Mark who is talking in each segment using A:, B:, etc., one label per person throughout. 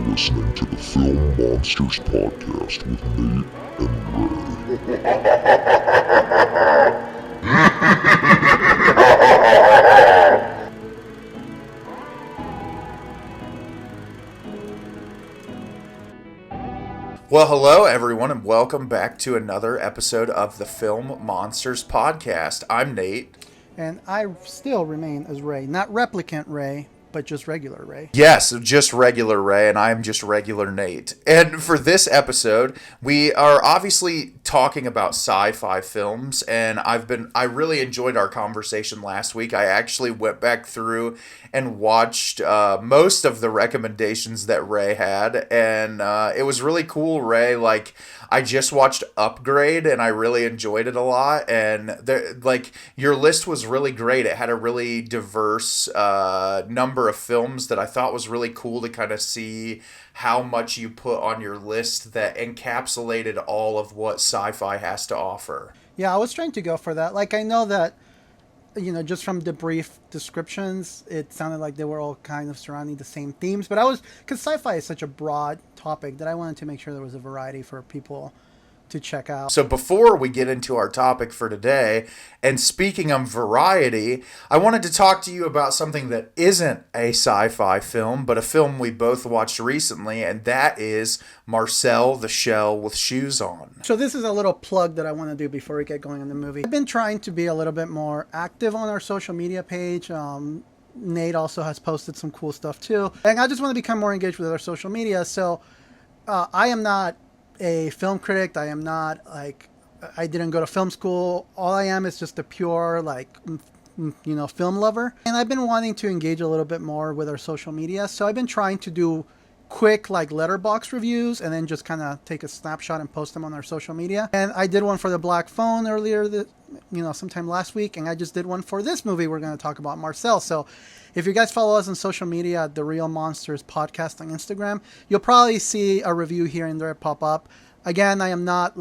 A: listening to the Film Monsters Podcast with Nate and Ray.
B: Well, hello everyone, and welcome back to another episode of the Film Monsters Podcast. I'm Nate.
C: And I still remain as Ray. Not replicant Ray, but just regular Ray.
B: Yes, just regular Ray, and I'm just regular Nate. And for this episode, we are obviously talking about sci-fi films, and I really enjoyed our conversation last week. I actually went back through and watched most of the recommendations that Ray had, and it was really cool, Ray. Like, I just watched Upgrade, and I really enjoyed it a lot, and your list was really great. It had a really diverse number of films that I thought was really cool to kind of see how much you put on your list that encapsulated all of what sci-fi has to offer.
C: Yeah, I was trying to go for that. Like, I know that, just from the brief descriptions, it sounded like they were all kind of surrounding the same themes. But because sci-fi is such a broad topic that I wanted to make sure there was a variety for people to check out.
B: So before we get into our topic for today, and speaking of variety, I wanted to talk to you about something that isn't a sci-fi film, but a film we both watched recently, and that is Marcel the Shell with Shoes On.
C: So this is a little plug that I want to do before we get going on the movie. I've been trying to be a little bit more active on our social media page. Nate also has posted some cool stuff too. And I just want to become more engaged with our social media. So I am not a film critic. I am not I didn't go to film school. All I am is just a pure film lover. And I've been wanting to engage a little bit more with our social media. So I've been trying to do quick letterbox reviews and then just kind of take a snapshot and post them on our social media. And I did one for The Black Phone earlier sometime last week, and I just did one for this movie we're going to talk about, Marcel. So if you guys follow us on social media at The Real Monsters Podcast on Instagram, you'll probably see a review here and there pop up. Again, I am not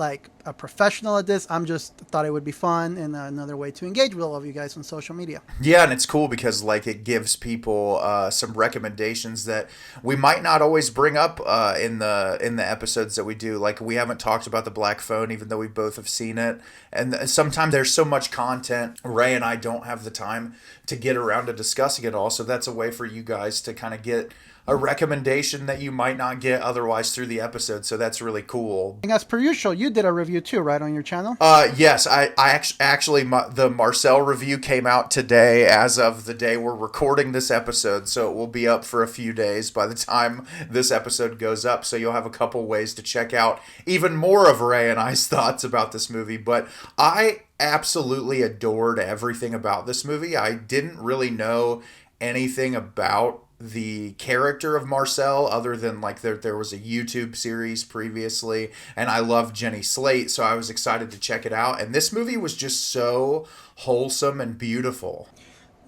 C: a professional at this. I'm just thought it would be fun and another way to engage with all of you guys on social media.
B: Yeah, and it's cool because it gives people some recommendations that we might not always bring up in the episodes that we do. Like, we haven't talked about The Black Phone, even though we both have seen it. And sometimes there's so much content, Ray and I don't have the time to get around to discussing it all. So that's a way for you guys to kind of get a recommendation that you might not get otherwise through the episode. So that's really cool.
C: And as per usual, you did a review too, right, on your channel?
B: Yes, I actually the Marcel review came out today as of the day we're recording this episode. So it will be up for a few days by the time this episode goes up. So you'll have a couple ways to check out even more of Ray and I's thoughts about this movie. But I absolutely adored everything about this movie. I didn't really know anything about the character of Marcel other than there was a YouTube series previously, and I love Jenny Slate, so I was excited to check it out. And this movie was just so wholesome and beautiful.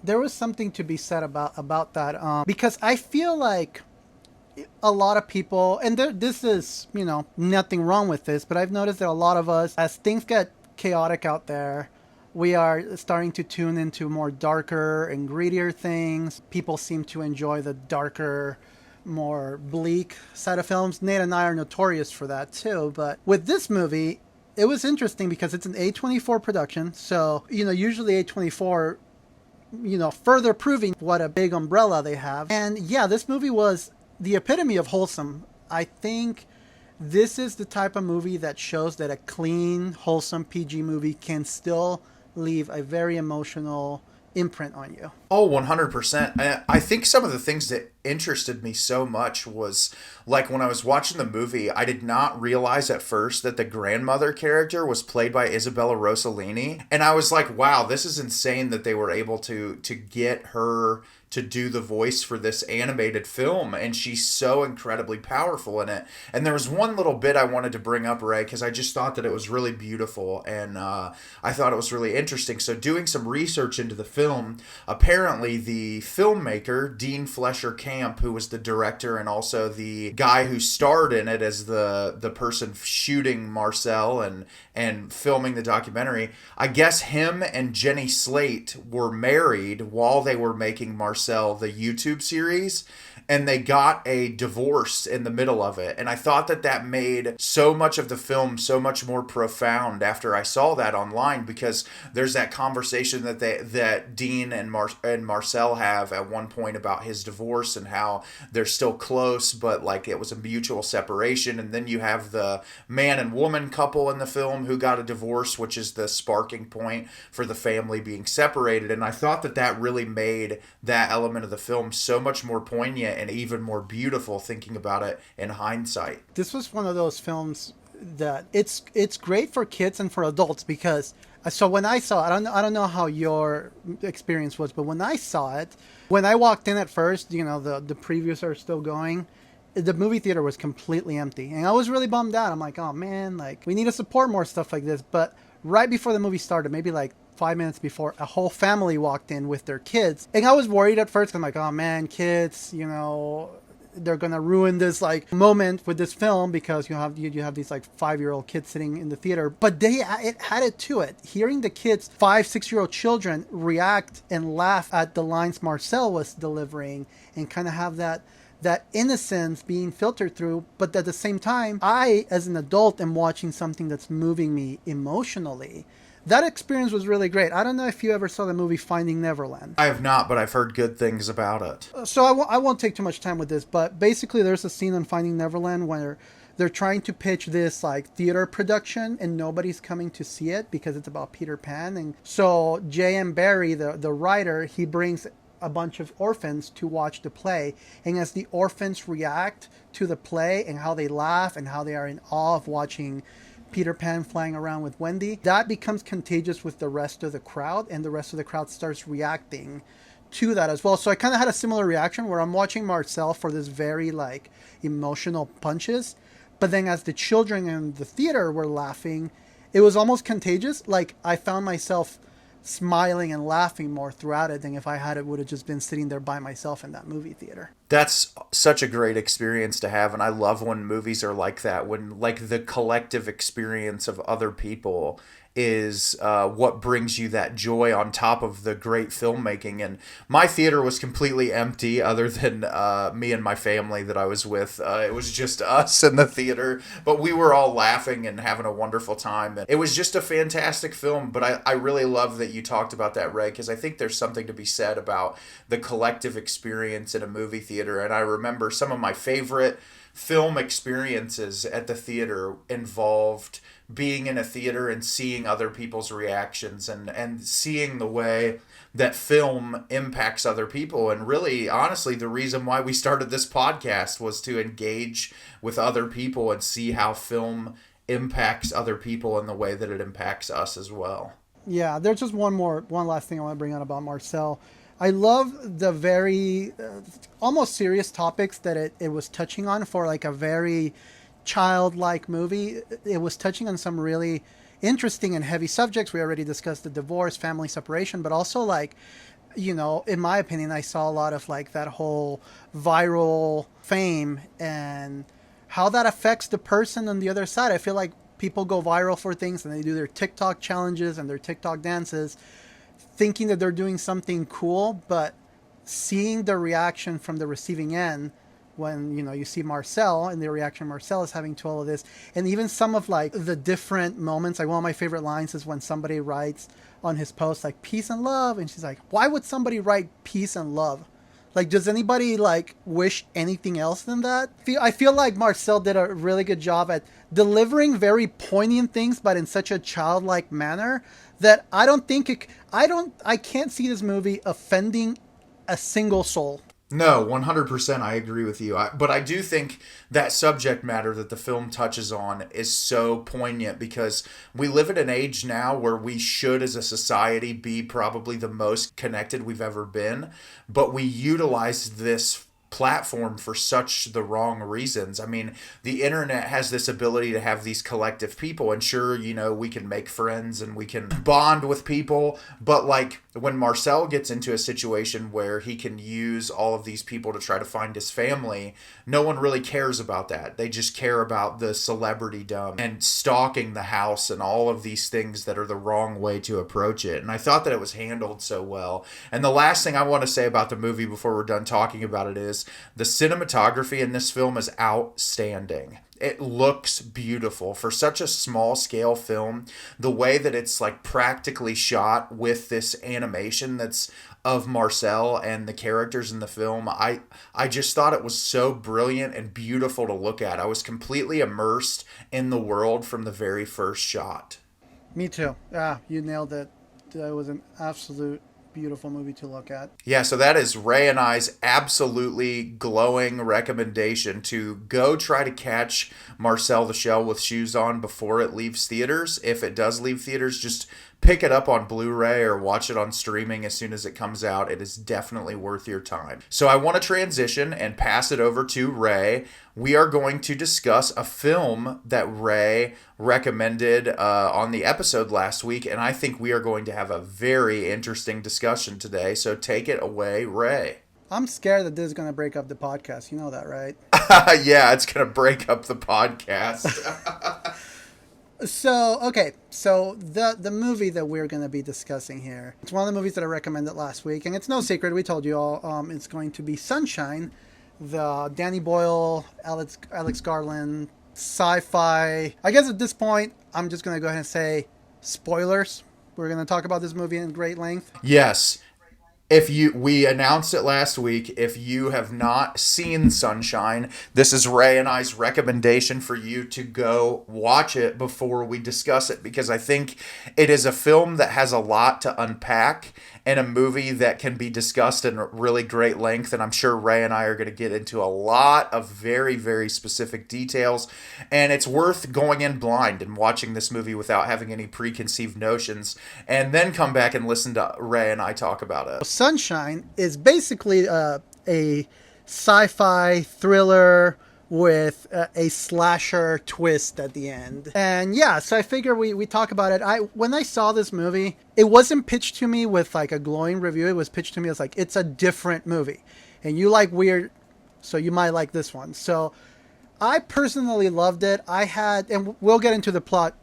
C: There was something to be said about that because I feel like a lot of people, and this is nothing wrong with this, but I've noticed that a lot of us, as things get chaotic out there, we are starting to tune into more darker and grittier things. People seem to enjoy the darker, more bleak side of films. Nate and I are notorious for that too. But with this movie, it was interesting because it's an A24 production. So, usually A24, further proving what a big umbrella they have. And yeah, this movie was the epitome of wholesome. I think this is the type of movie that shows that a clean, wholesome PG movie can still leave a very emotional imprint on you.
B: Oh, 100%. I think some of the things that interested me so much was, when I was watching the movie, I did not realize at first that the grandmother character was played by Isabella Rossellini. And I was like, wow, this is insane that they were able to get her to do the voice for this animated film, and she's so incredibly powerful in it. And there was one little bit I wanted to bring up, Ray, because I just thought that it was really beautiful, and I thought it was really interesting. So doing some research into the film, film, apparently the filmmaker, Dean Fleischer Camp, who was the director and also the guy who starred in it as the person shooting Marcel and filming the documentary, I guess him and Jenny Slate were married while they were making Marcel, the YouTube series, and they got a divorce in the middle of it. And I thought that made so much of the film so much more profound after I saw that online, because there's that conversation that Dean and Marcel have at one point about his divorce and how they're still close, but like it was a mutual separation. And then you have the man and woman couple in the film who got a divorce, which is the sparking point for the family being separated. And I thought that really made that element of the film so much more poignant and even more beautiful thinking about it in hindsight.
C: This was one of those films that it's great for kids and for adults, because so when I saw it, I don't know how your experience was, but when I saw it, when I walked in at first, the previews are still going. The movie theater was completely empty, and I was really bummed out. I'm like, oh man, like we need to support more stuff like this. But right before the movie started, maybe like 5 minutes before, a whole family walked in with their kids, and I was worried at first. I'm like, oh man, kids, they're gonna ruin this like moment with this film, because you have these like 5-year-old kids sitting in the theater. But it had it to it. Hearing the kids, 5-6-year-old children, react and laugh at the lines Marcel was delivering, and kind of have that innocence being filtered through, but at the same time, I, as an adult, am watching something that's moving me emotionally. That experience was really great. I don't know if you ever saw the movie Finding Neverland.
B: I have not, but I've heard good things about it.
C: So I won't take too much time with this, but basically there's a scene in Finding Neverland where they're trying to pitch this like theater production and nobody's coming to see it because it's about Peter Pan. And so J.M. Barrie, the writer, he brings a bunch of orphans to watch the play, and as the orphans react to the play and how they laugh and how they are in awe of watching Peter Pan flying around with Wendy, that becomes contagious with the rest of the crowd, and the rest of the crowd starts reacting to that as well. So I kind of had a similar reaction where I'm watching Marcel for this very like emotional punches, but then as the children in the theater were laughing, it was almost contagious. Like I found myself smiling and laughing more throughout it than if I would have just been sitting there by myself in that movie theater.
B: That's such a great experience to have, and I love when movies are like that, when like the collective experience of other people is what brings you that joy on top of the great filmmaking. And my theater was completely empty other than me and my family that I was with. It was just us in the theater, but we were all laughing and having a wonderful time. And it was just a fantastic film, but I really love that you talked about that, Ray, because I think there's something to be said about the collective experience in a movie theater. And I remember some of my favorite film experiences at the theater involved being in a theater and seeing other people's reactions and seeing the way that film impacts other people. And really, honestly, the reason why we started this podcast was to engage with other people and see how film impacts other people in the way that it impacts us as well.
C: Yeah, there's just one last thing I want to bring out about Marcel. I love the very almost serious topics that it was touching on for like a very childlike movie. It was touching on some really interesting and heavy subjects. We already discussed the divorce, family separation, but also like, in my opinion, I saw a lot of like that whole viral fame and how that affects the person on the other side. I feel like people go viral for things and they do their TikTok challenges and their TikTok dances thinking that they're doing something cool, but seeing the reaction from the receiving end when, you see Marcel and the reaction Marcel is having to all of this. And even some of like the different moments, like one of my favorite lines is when somebody writes on his post like peace and love. And she's like, why would somebody write peace and love? Like, does anybody like wish anything else than that? I feel like Marcel did a really good job at delivering very poignant things, but in such a childlike manner that I can't see this movie offending a single soul.
B: No, 100% I agree with you. But I do think that subject matter that the film touches on is so poignant because we live in an age now where we should, as a society, be probably the most connected we've ever been. But we utilize this platform for such the wrong reasons. I mean, the internet has this ability to have these collective people, and sure, you know, we can make friends and we can bond with people, but like when Marcel gets into a situation where he can use all of these people to try to find his family, no one really cares about that. They just care about the celebrity dumb and stalking the house and all of these things that are the wrong way to approach it. And I thought that it was handled so well. And the last thing I want to say about the movie before we're done talking about it is the cinematography in this film is outstanding. It looks beautiful for such a small scale film. The way that it's like practically shot with this animation that's of Marcel and the characters in the film, I just thought it was so brilliant and beautiful to look at. I was completely immersed in the world from the very first shot.
C: Me too. Yeah, you nailed it. That was an absolute beautiful movie to look at.
B: Yeah, so that is Ray and I's absolutely glowing recommendation to go try to catch Marcel the Shell with Shoes On before it leaves theaters. If it does leave theaters, just pick it up on Blu-ray or watch it on streaming as soon as it comes out. It is definitely worth your time. So I want to transition and pass it over to Ray. We are going to discuss a film that Ray recommended on the episode last week, and I think we are going to have a very interesting discussion today. So take it away, Ray.
C: I'm scared that this is going to break up the podcast. You know that, right?
B: Yeah, it's going to break up the podcast.
C: So the movie that we're going to be discussing here, it's one of the movies that I recommended last week, and it's no secret, we told you all, it's going to be Sunshine, the Danny Boyle, Alex Garland, sci-fi. I guess at this point, I'm just going to go ahead and say spoilers. We're going to talk about this movie in great length.
B: Yes. We announced it last week. If you have not seen Sunshine, this is Ray and I's recommendation for you to go watch it before we discuss it, because I think it is a film that has a lot to unpack and a movie that can be discussed in really great length. And I'm sure Ray and I are going to get into a lot of very, very specific details. And it's worth going in blind and watching this movie without having any preconceived notions, and then come back and listen to Ray and I talk about it.
C: Sunshine is basically a sci-fi thriller with a slasher twist at the end. And yeah, so I figure we talk about it. When I saw this movie, it wasn't pitched to me with like a glowing review. It was pitched to me as like, it's a different movie. And you like weird, so you might like this one. So I personally loved it. And we'll get into the plot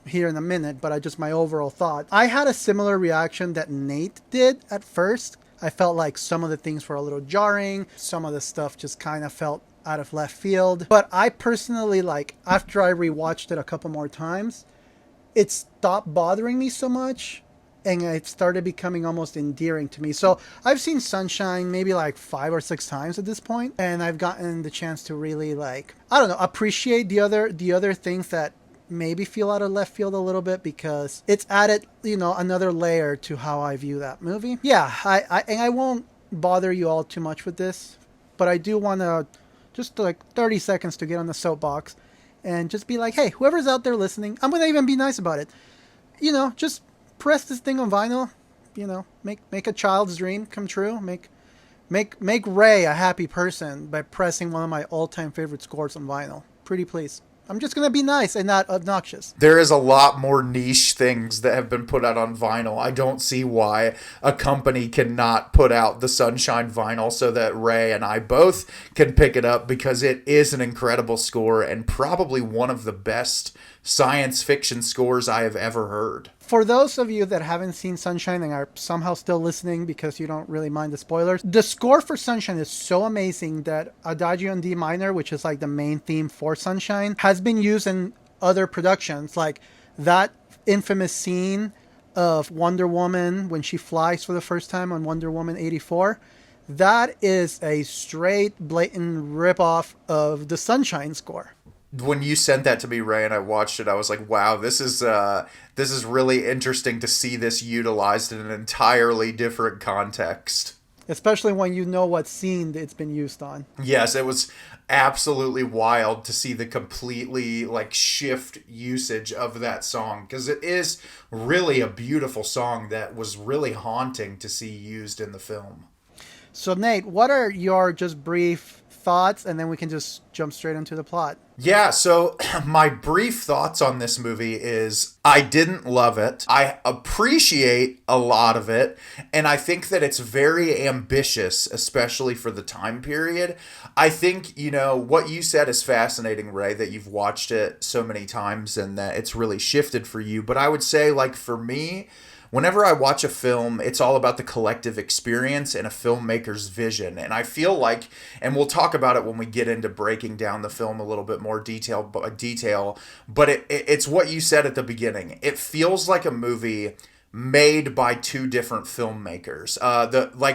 C: here in a minute, but just my overall thought. I had a similar reaction that Nate did at first. I felt like some of the things were a little jarring. Some of the stuff just kind of felt out of left field. But I personally, like, after I rewatched it a couple more times, it stopped bothering me so much, and it started becoming almost endearing to me. So I've seen Sunshine maybe like 5 or 6 times at this point, and I've gotten the chance to really, like, I don't know, appreciate the other things that maybe feel out of left field a little bit, because it's added, you know, another layer to how I view that movie. Yeah, I won't bother you all too much with this, but I do want to just like 30 seconds to get on the soapbox and just be like, hey, whoever's out there listening, I'm going to even be nice about it. You know, just press this thing on vinyl, you know, make a child's dream come true. Make Ray a happy person by pressing one of my all-time favorite scores on vinyl. Pretty please. I'm just going to be nice and not obnoxious.
B: There is a lot more niche things that have been put out on vinyl. I don't see why a company cannot put out the Sunshine vinyl so that Ray and I both can pick it up, because it is an incredible score and probably one of the best science fiction scores I have ever heard.
C: For those of you that haven't seen Sunshine and are somehow still listening because you don't really mind the spoilers, the score for Sunshine is so amazing that Adagio in D minor, which is like the main theme for Sunshine, has been used in other productions, like that infamous scene of Wonder Woman when she flies for the first time on Wonder Woman 84. That is a straight, blatant ripoff of the Sunshine score.
B: When you sent that to me, Ray, and I watched it, I was like, wow, this is really interesting to see this utilized in an entirely different context.
C: Especially when you know what scene it's been used on.
B: Yes, it was absolutely wild to see the completely like shift usage of that song, because it is really a beautiful song that was really haunting to see used in the film.
C: So Nate, what are your just brief thoughts, and then we can just jump straight into the plot?
B: Yeah, so my brief thoughts on this movie is I didn't love it. I appreciate a lot of it, and I think that it's very ambitious, especially for the time period. I think, what you said is fascinating, Ray, that you've watched it so many times and that it's really shifted for you. But I would say, like, for me, whenever I watch a film, it's all about the collective experience and a filmmaker's vision. And I feel like, and we'll talk about it when we get into breaking down the film a little bit more detail, but it's what you said at the beginning. It feels like a movie made by two different filmmakers.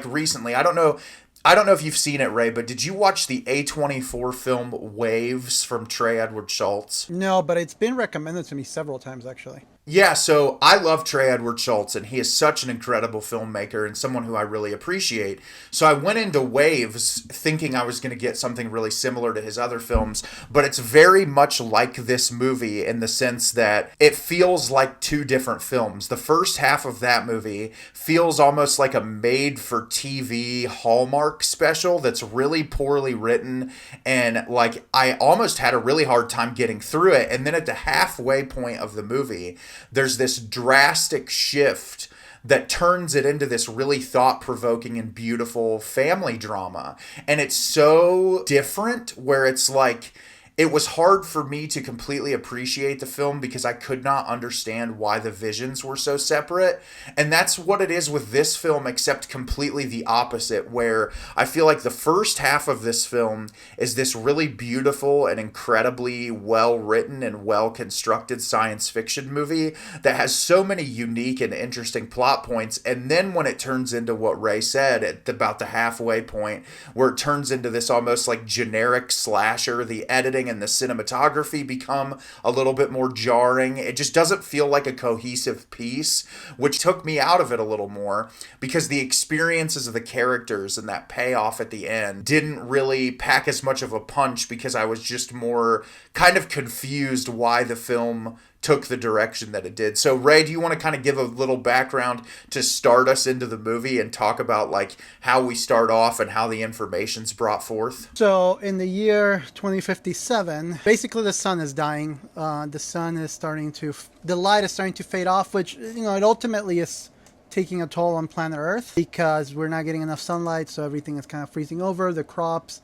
B: Recently, I don't know if you've seen it, Ray, but did you watch the A24 film Waves from Trey Edward Schultz?
C: No, but it's been recommended to me several times, actually.
B: Yeah, so I love Trey Edward Schultz, and he is such an incredible filmmaker and someone who I really appreciate. So I went into Waves thinking I was going to get something really similar to his other films, but it's very much like this movie in the sense that it feels like two different films. The first half of that movie feels almost like a made-for-TV Hallmark special that's really poorly written, and like I almost had a really hard time getting through it. And then at the halfway point of the movie, there's this drastic shift that turns it into this really thought-provoking and beautiful family drama. And it's so different where it's like, it was hard for me to completely appreciate the film because I could not understand why the visions were so separate. And that's what it is with this film, except completely the opposite, where I feel like the first half of this film is this really beautiful and incredibly well-written and well-constructed science fiction movie that has so many unique and interesting plot points. And then when it turns into what Ray said at about the halfway point, where it turns into this almost like generic slasher, the editing and the cinematography become a little bit more jarring. It just doesn't feel like a cohesive piece, which took me out of it a little more because the experiences of the characters and that payoff at the end didn't really pack as much of a punch because I was just more kind of confused why the film took the direction that it did. So Ray, do you want to kind of give a little background to start us into the movie and talk about like how we start off and how the information's brought forth?
C: So in the year 2057, basically the sun is dying. The sun is the light is starting to fade off, which, it ultimately is taking a toll on planet Earth because we're not getting enough sunlight. So everything is kind of freezing over. The crops,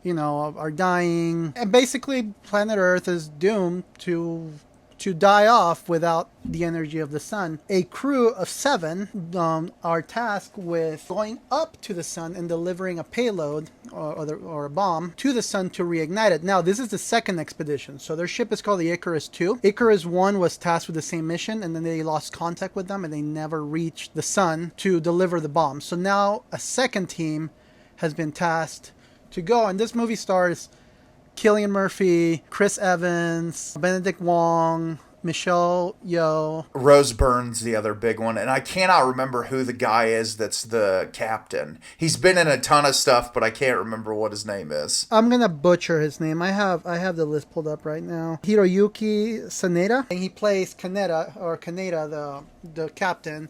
C: are dying. And basically planet Earth is doomed to die off without the energy of the sun. A crew of 7 are tasked with going up to the sun and delivering a payload or a bomb to the sun to reignite it. Now, this is the second expedition. So their ship is called the Icarus II. Icarus I was tasked with the same mission, and then they lost contact with them, and they never reached the sun to deliver the bomb. So now a second team has been tasked to go, and this movie stars Cillian Murphy, Chris Evans, Benedict Wong, Michelle Yeoh.
B: Rose Byrne's the other big one, and I cannot remember who the guy is that's the captain. He's been in a ton of stuff, but I can't remember what his name is.
C: I'm gonna butcher his name. I have the list pulled up right now. Hiroyuki Saneda, and he plays Kaneda, the captain,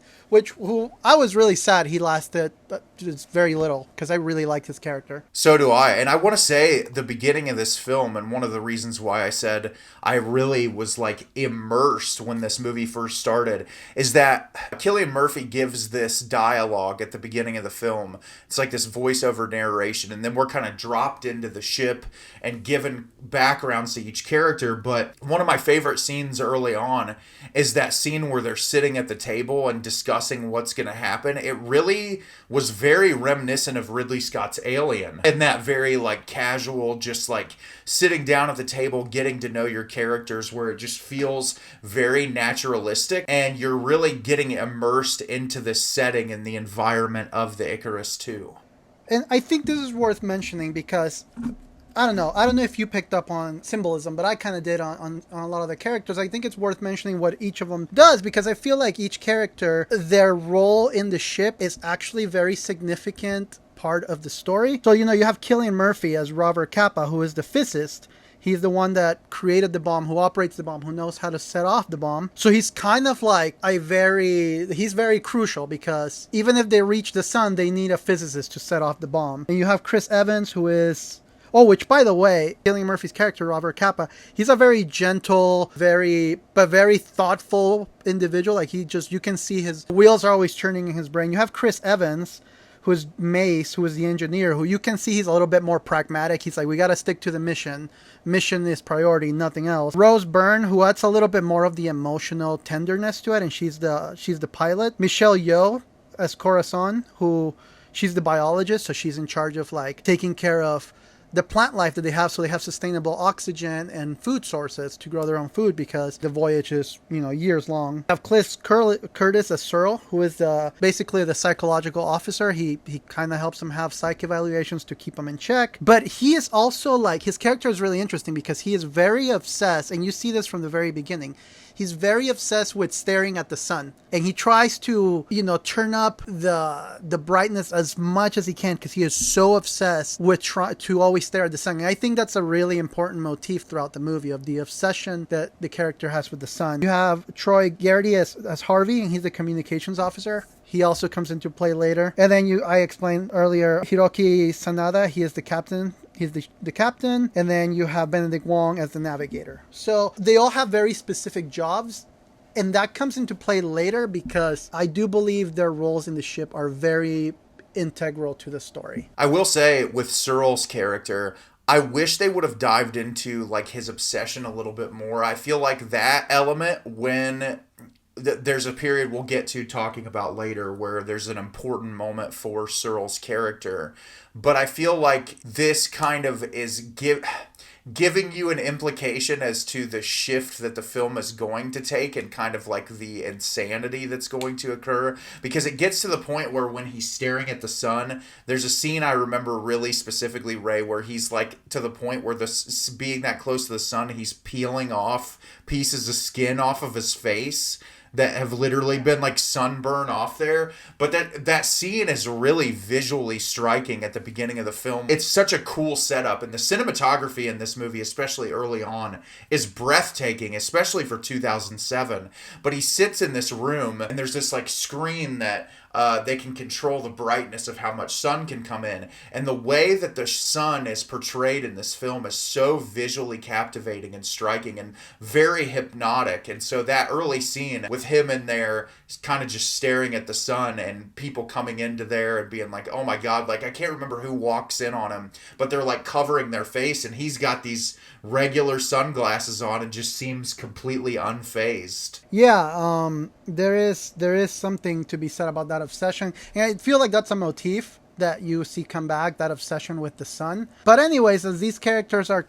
C: who I was really sad he lasted just very little because I really liked his character.
B: So do I, and I want to say the beginning of this film, and one of the reasons why I said I really was like immersed when this movie first started, is that Cillian Murphy gives this dialogue at the beginning of the film. It's like this voiceover narration, and then we're kind of dropped into the ship and given backgrounds to each character. But one of my favorite scenes early on is that scene where they're sitting at the table and discussing what's going to happen. It really was very reminiscent of Ridley Scott's Alien, and that very like casual, just like sitting down at the table, getting to know your characters, where it just feels very naturalistic and you're really getting immersed into the setting and the environment of the Icarus II.
C: And I think this is worth mentioning because I don't know if you picked up on symbolism, but I kind of did on a lot of the characters. I think it's worth mentioning what each of them does because I feel like each character, their role in the ship is actually very significant part of the story. So, you have Cillian Murphy as Robert Capa, who is the physicist. He's the one that created the bomb, who operates the bomb, who knows how to set off the bomb. So he's kind of like he's very crucial, because even if they reach the sun, they need a physicist to set off the bomb. And you have Chris Evans, who is... Oh, which, by the way, Cillian Murphy's character, Robert Capa, he's a very gentle, very thoughtful individual. Like, you can see his wheels are always turning in his brain. You have Chris Evans, who is Mace, who is the engineer, who you can see he's a little bit more pragmatic. He's like, we got to stick to the mission. Mission is priority, nothing else. Rose Byrne, who adds a little bit more of the emotional tenderness to it, and she's the pilot. Michelle Yeoh as Corazon, who she's the biologist, so she's in charge of like taking care of the plant life that they have, so they have sustainable oxygen and food sources to grow their own food, because the voyage is, years long. We have Cliff Curtis as Searle, who is basically the psychological officer. He kind of helps them have psych evaluations to keep them in check. But he is also like, his character is really interesting because he is very obsessed, and you see this from the very beginning. He's very obsessed with staring at the sun, and he tries to, turn up the brightness as much as he can, because he is so obsessed with trying to always stare at the sun. And I think that's a really important motif throughout the movie, of the obsession that the character has with the sun. You have Troy Garrity as Harvey, and he's the communications officer. He also comes into play later. And then I explained earlier, Hiroki Sanada, he is the captain. He's the captain. And then you have Benedict Wong as the navigator. So they all have very specific jobs. And that comes into play later, because I do believe their roles in the ship are very integral to the story.
B: I will say, with Searle's character, I wish they would have dived into like his obsession a little bit more. I feel like that element, when there's a period we'll get to talking about later where there's an important moment for Searle's character, but I feel like this kind of is giving you an implication as to the shift that the film is going to take, and kind of like the insanity that's going to occur, because it gets to the point where when he's staring at the sun, there's a scene I remember really specifically, Ray, where he's like to the point where being that close to the sun, he's peeling off pieces of skin off of his face that have literally been like sunburn off there. But that scene is really visually striking at the beginning of the film. It's such a cool setup, and the cinematography in this movie, especially early on, is breathtaking, especially for 2007. But he sits in this room, and there's this like screen that they can control the brightness of how much sun can come in. And the way that the sun is portrayed in this film is so visually captivating and striking and very hypnotic. And so that early scene with him in there kind of just staring at the sun, and people coming into there and being like, oh my God, like I can't remember who walks in on him, but they're like covering their face, and he's got these regular sunglasses on and just seems completely unfazed.
C: Yeah, there is something to be said about that obsession. And I feel like that's a motif that you see come back, that obsession with the sun. But anyways, as these characters are,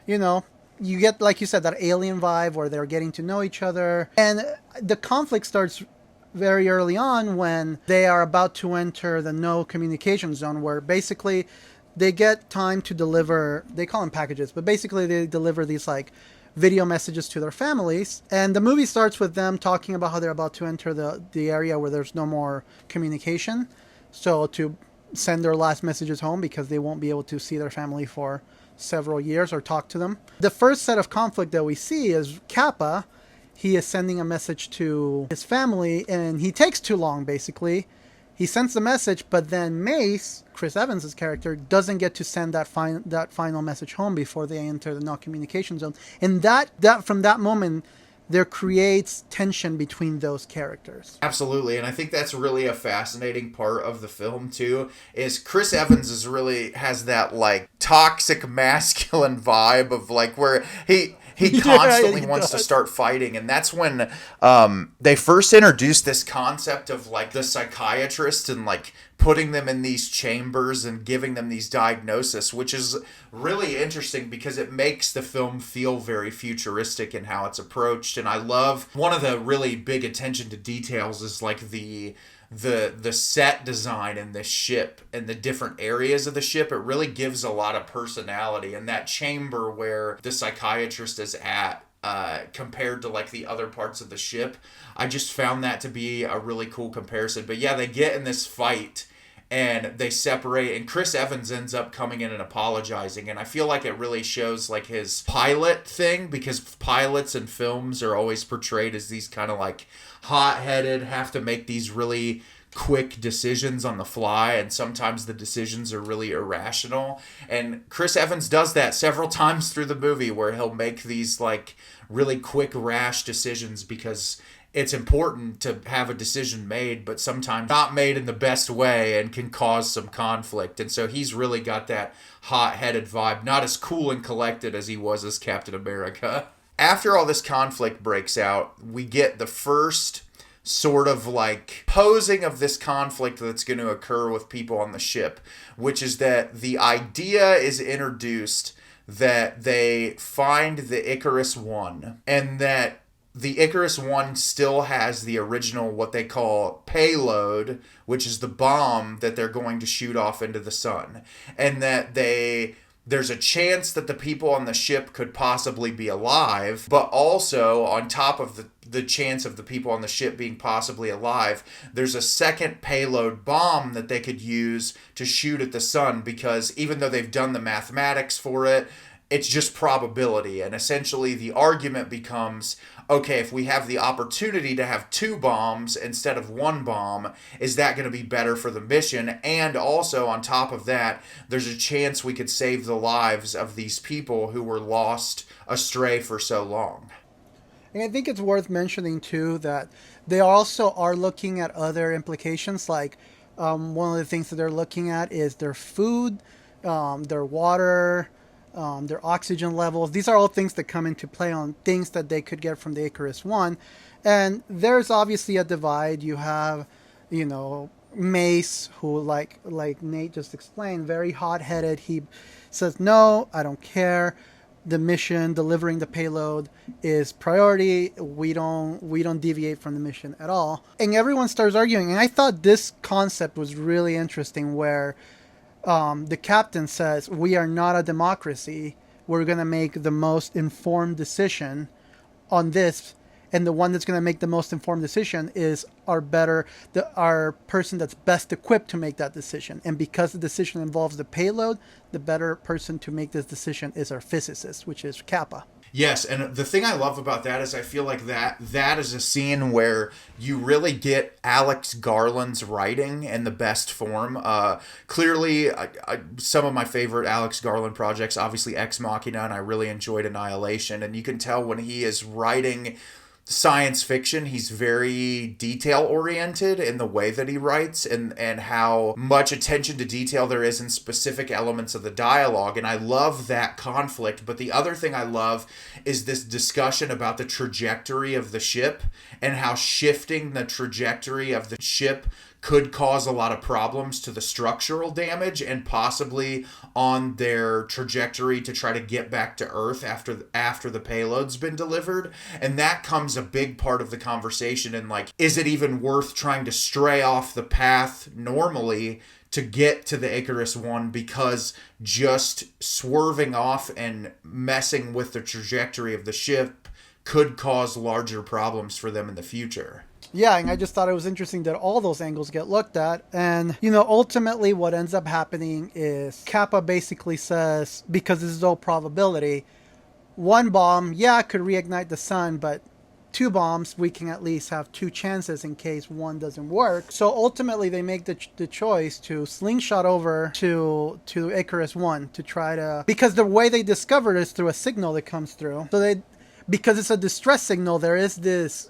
C: you get, like you said, that alien vibe where they're getting to know each other. And the conflict starts very early on when they are about to enter the no communication zone, where basically they get time to deliver, they call them packages, but basically they deliver these like video messages to their families. And the movie starts with them talking about how they're about to enter the area where there's no more communication. So to send their last messages home, because they won't be able to see their family for several years or talk to them. The first set of conflict that we see is Kappa. He is sending a message to his family, and he takes too long, basically. He sends the message, but then Mace, Chris Evans' character, doesn't get to send that final message home before they enter the no communication zone. And that from that moment, there creates tension between those characters.
B: Absolutely, and I think that's really a fascinating part of the film too, is Chris Evans has that like toxic masculine vibe of like where he constantly wants to start fighting. And that's when they first introduced this concept of like the psychiatrist and like putting them in these chambers and giving them these diagnoses, which is really interesting because it makes the film feel very futuristic in how it's approached. And I love one of the really big attention to details is like the set design in this ship and the different areas of the ship. It really gives a lot of personality. And that chamber where the psychiatrist is at, compared to like the other parts of the ship, I just found that to be a really cool comparison. But yeah, they get in this fight, and they separate, and Chris Evans ends up coming in and apologizing, and I feel like it really shows like his pilot thing, because pilots in films are always portrayed as these kind of like hot-headed, have to make these really quick decisions on the fly, and sometimes the decisions are really irrational, and Chris Evans does that several times through the movie, where he'll make these like really quick, rash decisions because it's important to have a decision made, but sometimes not made in the best way and can cause some conflict. And so he's really got that hot-headed vibe, not as cool and collected as he was as Captain America. After all this conflict breaks out, we get the first sort of like posing of this conflict that's going to occur with people on the ship, which is that the idea is introduced that they find the Icarus One, and that the Icarus One still has the original, what they call payload, which is the bomb that they're going to shoot off into the sun. And that there's a chance that the people on the ship could possibly be alive, but also on top of the chance of the people on the ship being possibly alive, there's a second payload bomb that they could use to shoot at the sun, because even though they've done the mathematics for it, it's just probability. And essentially the argument becomes, okay, if we have the opportunity to have two bombs instead of one bomb, is that going to be better for the mission? And also on top of that, there's a chance we could save the lives of these people who were lost astray for so long.
C: And I think it's worth mentioning too that they also are looking at other implications, like one of the things that they're looking at is their food, their water, their oxygen levels. These are all things that come into play on things that they could get from the Icarus One. And there's obviously a divide. You have, Mace, who like Nate just explained, very hot-headed. He says, no, I don't care. The mission, delivering the payload, is priority. We don't deviate from the mission at all. And everyone starts arguing. And I thought this concept was really interesting, where the captain says, we are not a democracy. We're going to make the most informed decision on this. And the one that's going to make the most informed decision is our person that's best equipped to make that decision. And because the decision involves the payload, the better person to make this decision is our physicist, which is Kappa.
B: Yes, and the thing I love about that is I feel like that is a scene where you really get Alex Garland's writing in the best form. Clearly, some of my favorite Alex Garland projects, obviously Ex Machina, and I really enjoyed Annihilation. And you can tell when he is writing science fiction, he's very detail oriented in the way that he writes, and how much attention to detail there is in specific elements of the dialogue. And I love that conflict. But the other thing I love is this discussion about the trajectory of the ship, and how shifting the trajectory of the ship could cause a lot of problems to the structural damage, and possibly on their trajectory to try to get back to Earth after the payload's been delivered. And that comes a big part of the conversation. And like, is it even worth trying to stray off the path normally to get to the Icarus One, because just swerving off and messing with the trajectory of the ship could cause larger problems for them in the future?
C: Yeah, and I just thought it was interesting that all those angles get looked at. And, ultimately what ends up happening is Kappa basically says, because this is all probability, one bomb, could reignite the sun, but two bombs, we can at least have two chances in case one doesn't work. So ultimately they make the choice to slingshot over to Icarus One to try to, because the way they discovered it is through a signal that comes through. So because it's a distress signal, there is this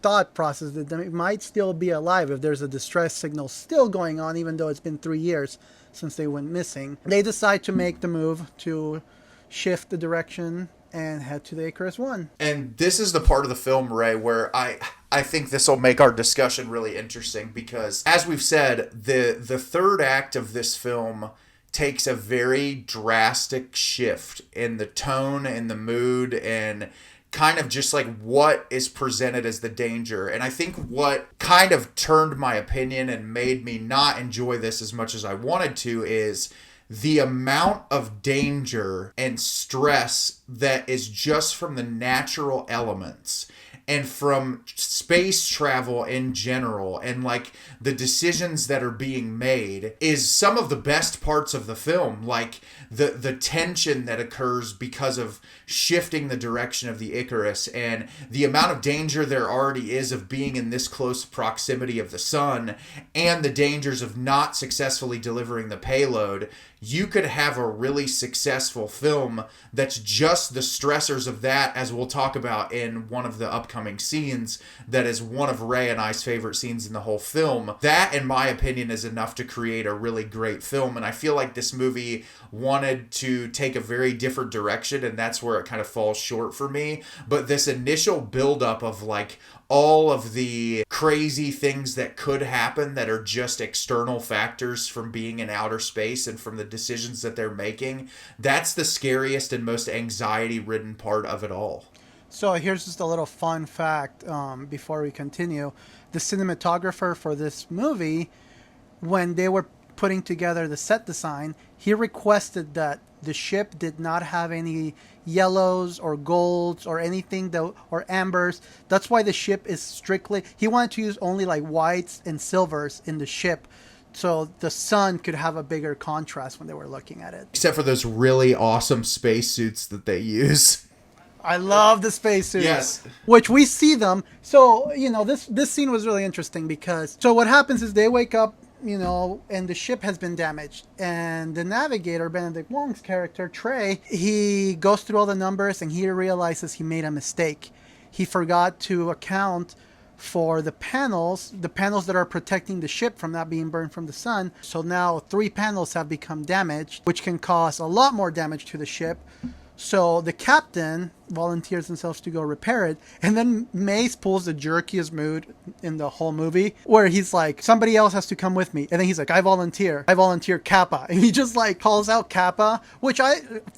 C: thought process that they might still be alive if there's a distress signal still going on, even though it's been 3 years since they went missing. They decide to make the move to shift the direction and head to the Icarus One.
B: And this is the part of the film, Ray, where I think this will make our discussion really interesting, because as we've said, the third act of this film takes a very drastic shift in the tone and the mood, and kind of just like what is presented as the danger. And I think what kind of turned my opinion and made me not enjoy this as much as I wanted to is the amount of danger and stress that is just from the natural elements. and from space travel in general, and like the decisions that are being made, is some of the best parts of the film. Like the tension that occurs because of shifting the direction of the Icarus, and the amount of danger there already is of being in this close proximity of the sun, and the dangers of not successfully delivering the payload. You could have a really successful film that's just the stressors of that, as we'll talk about in one of the upcoming scenes, that is one of Ray and I's favorite scenes in the whole film. That, in my opinion, is enough to create a really great film, and I feel like this movie wanted to take a very different direction, and that's where it kind of falls short for me. But this initial buildup of like all of the crazy things that could happen that are just external factors from being in outer space and from the decisions that they're making, that's the scariest and most anxiety-ridden part of it all.
C: So here's just a little fun fact before we continue. The cinematographer for this movie, when they were putting together the set design, he requested that the ship did not have any yellows or golds or anything that, or ambers. That's why the ship is strictly, he wanted to use only like whites and silvers in the ship, so the sun could have a bigger contrast when they were looking at it.
B: Except for those really awesome spacesuits that they use.
C: I love the spacesuits.
B: Yes.
C: Which we see them. So, you know, this scene was really interesting because, so what happens is they wake up, you know, and the ship has been damaged. And the navigator, Benedict Wong's character, Trey, he goes through all the numbers and he realizes he made a mistake. He forgot to account for the panels that are protecting the ship from not being burned from the sun. So now 3 panels have become damaged, which can cause a lot more damage to the ship. So the captain volunteers himself to go repair it. And then Mace pulls the jerkiest mood in the whole movie, where he's like, somebody else has to come with me. And then he's like, I volunteer Kappa. And he just like calls out Kappa, which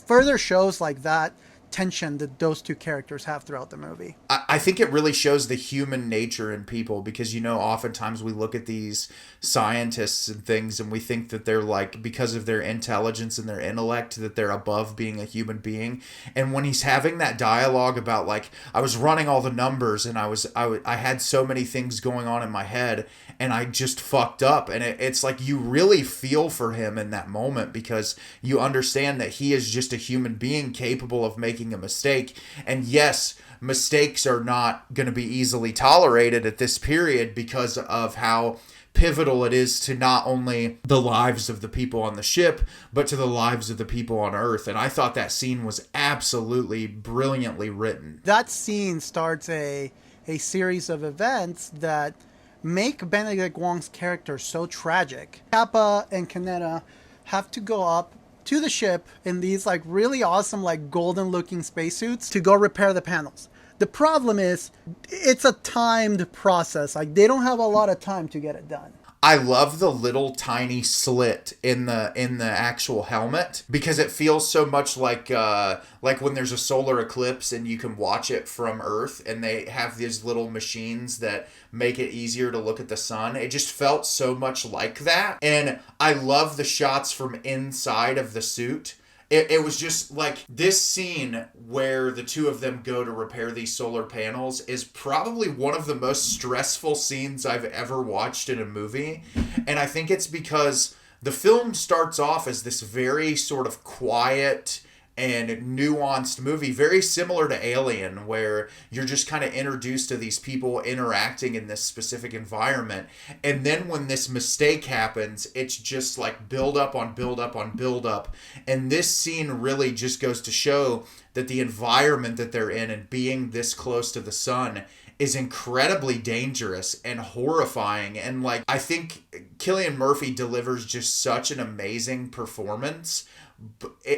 C: further shows like that tension that those two characters have throughout the movie.
B: I think it really shows the human nature in people, because, you know, oftentimes we look at these scientists and things and we think that they're like, because of their intelligence and their intellect, that they're above being a human being. And when he's having that dialogue about like, I was running all the numbers and I had so many things going on in my head and I just fucked up. And it's like, you really feel for him in that moment, because you understand that he is just a human being capable of making a mistake. And yes, mistakes are not going to be easily tolerated at this period because of how pivotal it is to not only the lives of the people on the ship, but to the lives of the people on Earth. And I thought that scene was absolutely brilliantly written.
C: That scene starts a series of events that make Benedict Wong's character so tragic. Kappa and Kaneda have to go up to the ship in these like really awesome like golden looking spacesuits to go repair the panels. The problem is it's a timed process. Like they don't have a lot of time to get it done.
B: I love the little tiny slit in the actual helmet, because it feels so much like when there's a solar eclipse and you can watch it from Earth and they have these little machines that make it easier to look at the sun. It just felt so much like that. And I love the shots from inside of the suit. It was just like, this scene where the two of them go to repair these solar panels is probably one of the most stressful scenes I've ever watched in a movie. And I think it's because the film starts off as this very sort of quiet and nuanced movie, very similar to Alien, where you're just kind of introduced to these people interacting in this specific environment. And then when this mistake happens, it's just like build up on build up on build up. And this scene really just goes to show that the environment that they're in and being this close to the sun is incredibly dangerous and horrifying. And like, I think Cillian Murphy delivers just such an amazing performance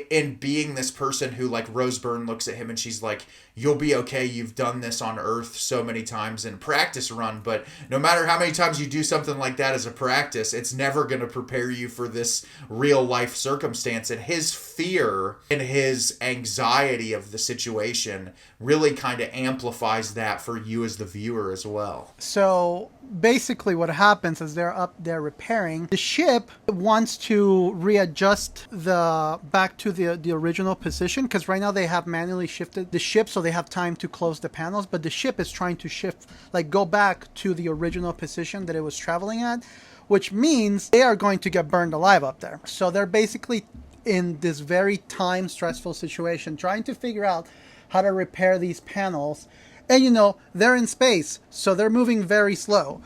B: in being this person who, like, Rose Byrne looks at him and she's like, you'll be okay, you've done this on Earth so many times in a practice run, but no matter how many times you do something like that as a practice, it's never going to prepare you for this real life circumstance. And his fear and his anxiety of the situation really kind of amplifies that for you as as the viewer as well.
C: So basically what happens is they're up there repairing. The ship wants to readjust back to the original position, because right now they have manually shifted the ship so they have time to close the panels, but the ship is trying to shift, like go back to the original position that it was traveling at, which means they are going to get burned alive up there. So they're basically in this very time stressful situation trying to figure out how to repair these panels. And they're in space, so they're moving very slow.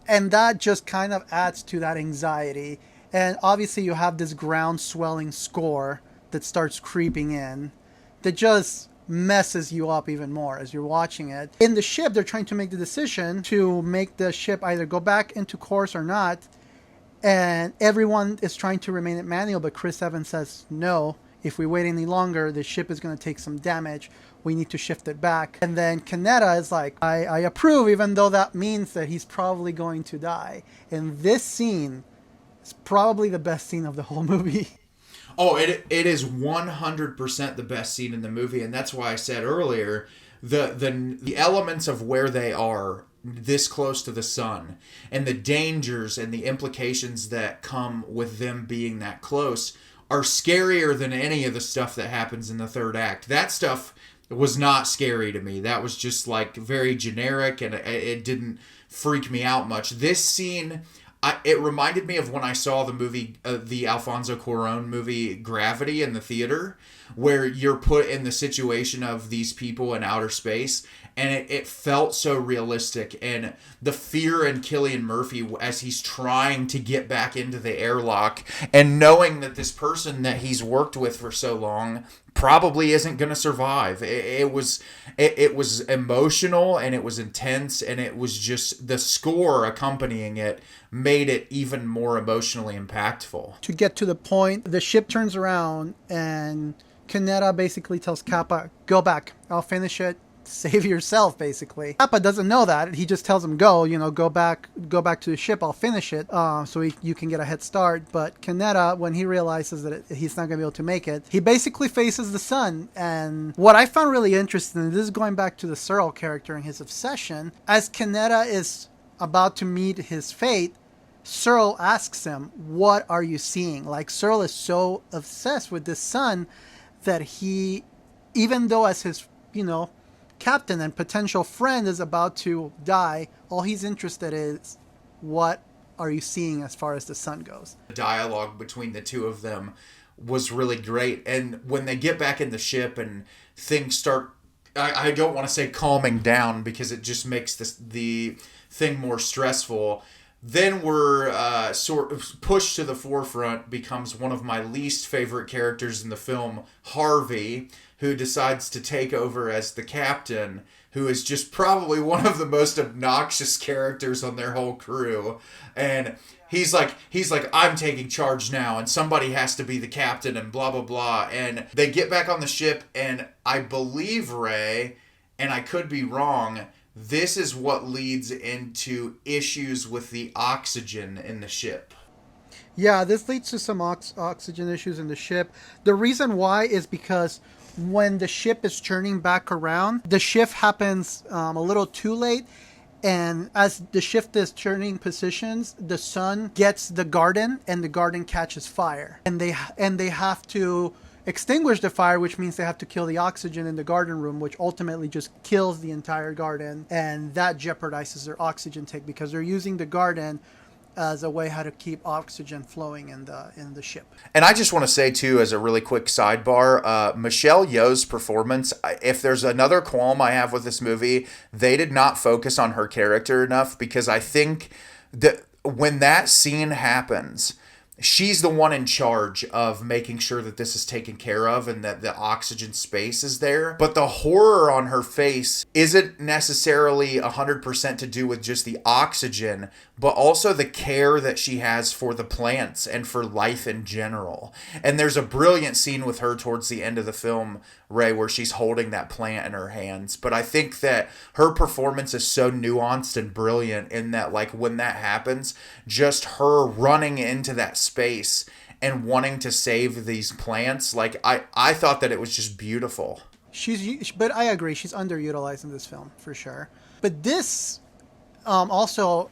C: And that just kind of adds to that anxiety. And obviously you have this ground swelling score that starts creeping in that just messes you up even more as you're watching it. In the ship, they're trying to make the decision to make the ship either go back into course or not. And everyone is trying to remain at manual, but Chris Evans says, no, if we wait any longer, the ship is going to take some damage. We need to shift it back. And then Kaneda is like, I approve, even though that means that he's probably going to die. And this scene is probably the best scene of the whole movie.
B: Oh, it is 100% the best scene in the movie. And that's why I said earlier, the elements of where they are this close to the sun and the dangers and the implications that come with them being that close are scarier than any of the stuff that happens in the third act. That stuff was not scary to me. That was just like very generic, and it didn't freak me out much. This scene, it reminded me of when I saw the movie, the Alfonso Cuarón movie Gravity in the theater, where you're put in the situation of these people in outer space, and it felt so realistic. And the fear in Cillian Murphy as he's trying to get back into the airlock and knowing that this person that he's worked with for so long probably isn't going to survive. It was emotional, and it was intense, and it was just the score accompanying it made it even more emotionally impactful.
C: To get to the point, the ship turns around and Kaneda basically tells Kappa, go back, I'll finish it. Save yourself, basically. Kappa doesn't know that. He just tells him, go back to the ship, I'll finish it, so you can get a head start. But Kaneda, when he realizes that he's not going to be able to make it, he basically faces the sun. And what I found really interesting, and this is going back to the Searle character and his obsession, as Kaneda is about to meet his fate, Searle asks him, what are you seeing? Like, Searle is so obsessed with this sun that he, even though as his, captain and potential friend is about to die, all he's interested is, what are you seeing as far as the sun goes?
B: The dialogue between the two of them was really great. And when they get back in the ship and things start, I don't want to say calming down because it just makes the thing more stressful. Then we're sort of pushed to the forefront, becomes one of my least favorite characters in the film, Harvey, who decides to take over as the captain, who is just probably one of the most obnoxious characters on their whole crew. And he's like, I'm taking charge now, and somebody has to be the captain, and blah, blah, blah. And they get back on the ship, and I believe, Ray, and I could be wrong, this is what leads into issues with the oxygen in the ship.
C: Yeah, this leads to some oxygen issues in the ship. The reason why is because when the ship is turning back around, the shift happens a little too late. And as the shift is turning positions, the sun gets the garden, and the garden catches fire. And they have to extinguish the fire, which means they have to kill the oxygen in the garden room, which ultimately just kills the entire garden, and that jeopardizes their oxygen take because they're using the garden as a way how to keep oxygen flowing in the ship.
B: And I just want to say too, as a really quick sidebar, Michelle Yeoh's performance, if there's another qualm I have with this movie, they did not focus on her character enough, because I think that when that scene happens, she's the one in charge of making sure that this is taken care of and that the oxygen space is there. But the horror on her face isn't necessarily 100% to do with just the oxygen, but also the care that she has for the plants and for life in general. And there's a brilliant scene with her towards the end of the film, Ray, where she's holding that plant in her hands. But I think that her performance is so nuanced and brilliant in that, like, when that happens, just her running into that space and wanting to save these plants, like, I thought that it was just beautiful.
C: But I agree, she's underutilized in this film for sure. But this also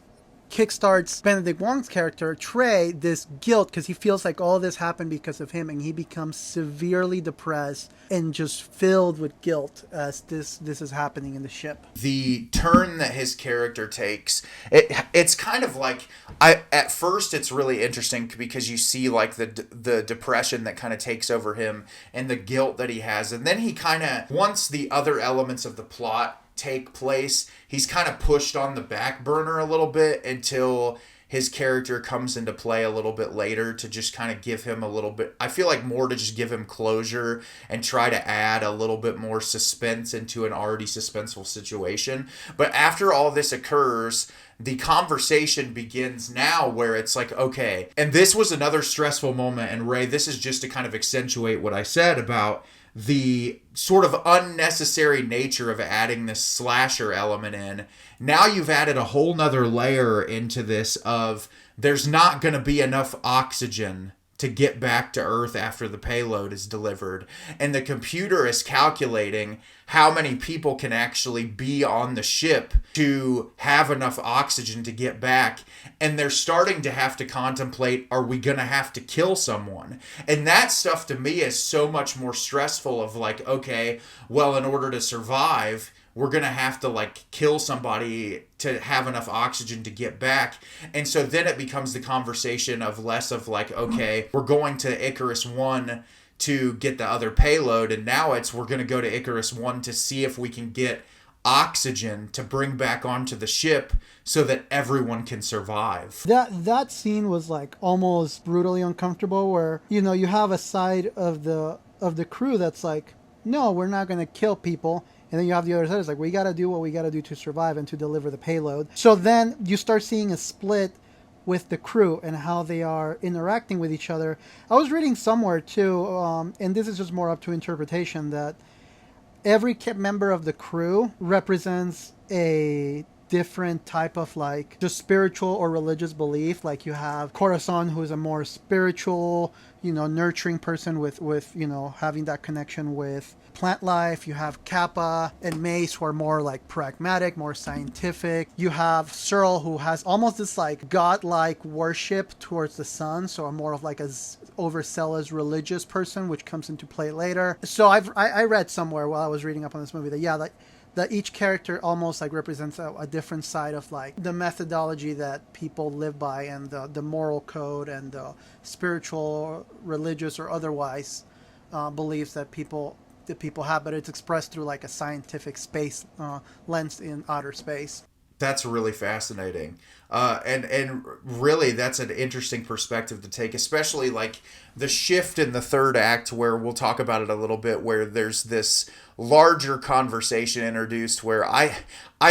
C: kickstarts Benedict Wong's character Trey this guilt because he feels like all this happened because of him, and he becomes severely depressed and just filled with guilt as this is happening in the ship.
B: The turn that his character takes, it's kind of like, at first it's really interesting because you see like the depression that kind of takes over him and the guilt that he has, and then he kind of, once the other elements of the plot take place, he's kind of pushed on the back burner a little bit until his character comes into play a little bit later to just kind of give him a little bit, I feel like more to just give him closure and try to add a little bit more suspense into an already suspenseful situation. But after all this occurs, the conversation begins now where it's like, okay, and this was another stressful moment, and Ray, this is just to kind of accentuate what I said about the sort of unnecessary nature of adding this slasher element in. Now you've added a whole nother layer into this of there's not going to be enough oxygen to get back to Earth after the payload is delivered. And the computer is calculating how many people can actually be on the ship to have enough oxygen to get back. And they're starting to have to contemplate, are we going to have to kill someone? And that stuff to me is so much more stressful of like, okay, well, in order to survive, we're going to have to like kill somebody to have enough oxygen to get back. And so then it becomes the conversation of less of like, okay, we're going to Icarus 1 to get the other payload. And now it's, we're going to go to Icarus 1 to see if we can get oxygen to bring back onto the ship so that everyone can survive.
C: That scene was like almost brutally uncomfortable where, you know, you have a side of the crew that's like, no, we're not going to kill people. And then you have the other side that's like, we got to do what we got to do to survive and to deliver the payload. So then you start seeing a split with the crew and how they are interacting with each other. I was reading somewhere too, and this is just more up to interpretation, that every member of the crew represents a different type of like just spiritual or religious belief. Like you have Corazon, who is a more spiritual, you know, nurturing person with you know, having that connection with plant life. You have Kappa and Mace, who are more like pragmatic, more scientific. You have Searle, who has almost this like godlike worship towards the sun, so more of like a overzealous religious person, which comes into play later. So I read somewhere while I was reading up on this movie that that each character almost like represents a different side of like the methodology that people live by, and the moral code and the spiritual, religious, or otherwise beliefs that people have, but it's expressed through like a scientific space lens in outer space.
B: That's really fascinating. And really that's an interesting perspective to take, especially like the shift in the third act, where we'll talk about it a little bit, where there's this larger conversation introduced where I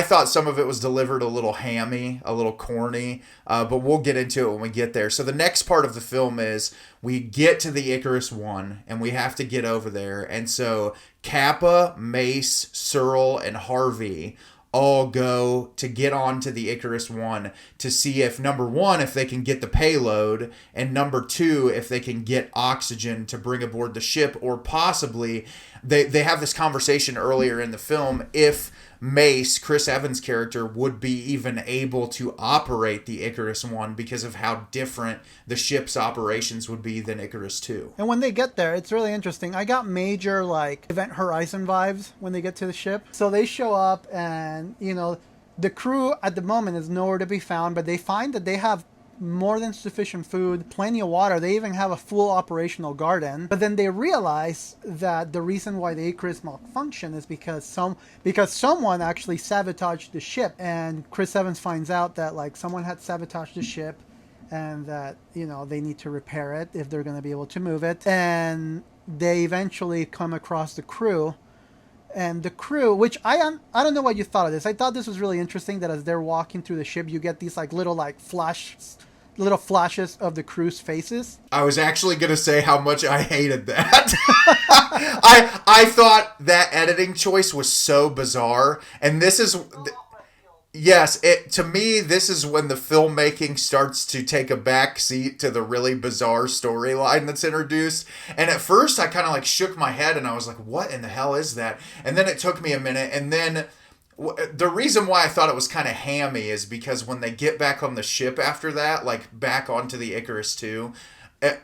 B: thought some of it was delivered a little hammy, a little corny, but we'll get into it when we get there. So the next part of the film is we get to the Icarus 1 and we have to get over there. And so Kappa, Mace, Searle, and Harvey all go to get onto the Icarus 1 to see if, number one, if they can get the payload, and number two, if they can get oxygen to bring aboard the ship, or possibly they have this conversation earlier in the film if Mace, Chris Evans' character, would be even able to operate the Icarus 1 because of how different the ship's operations would be than Icarus 2.
C: And when they get there, it's really interesting. I got major like Event Horizon vibes when they get to the ship. So they show up and, you know, the crew at the moment is nowhere to be found, but they find that they have more than sufficient food, plenty of water. They even have a full operational garden. But then they realize that the reason why the Icarus malfunction is because someone actually sabotaged the ship. And Chris Evans finds out that like someone had sabotaged the ship, and that, you know, they need to repair it if they're going to be able to move it. And they eventually come across the crew. And the crew, which I don't know what you thought of this. I thought this was really interesting that as they're walking through the ship, you get these like little flashes of the crew's faces.
B: I was actually going to say how much I hated that. I thought that editing choice was so bizarre. And this is... Yes, to me, this is when the filmmaking starts to take a back seat to the really bizarre storyline that's introduced. And at first, I kind of like shook my head and I was like, what in the hell is that? And then it took me a minute. And then the reason why I thought it was kind of hammy is because when they get back on the ship after that, like back onto the Icarus 2,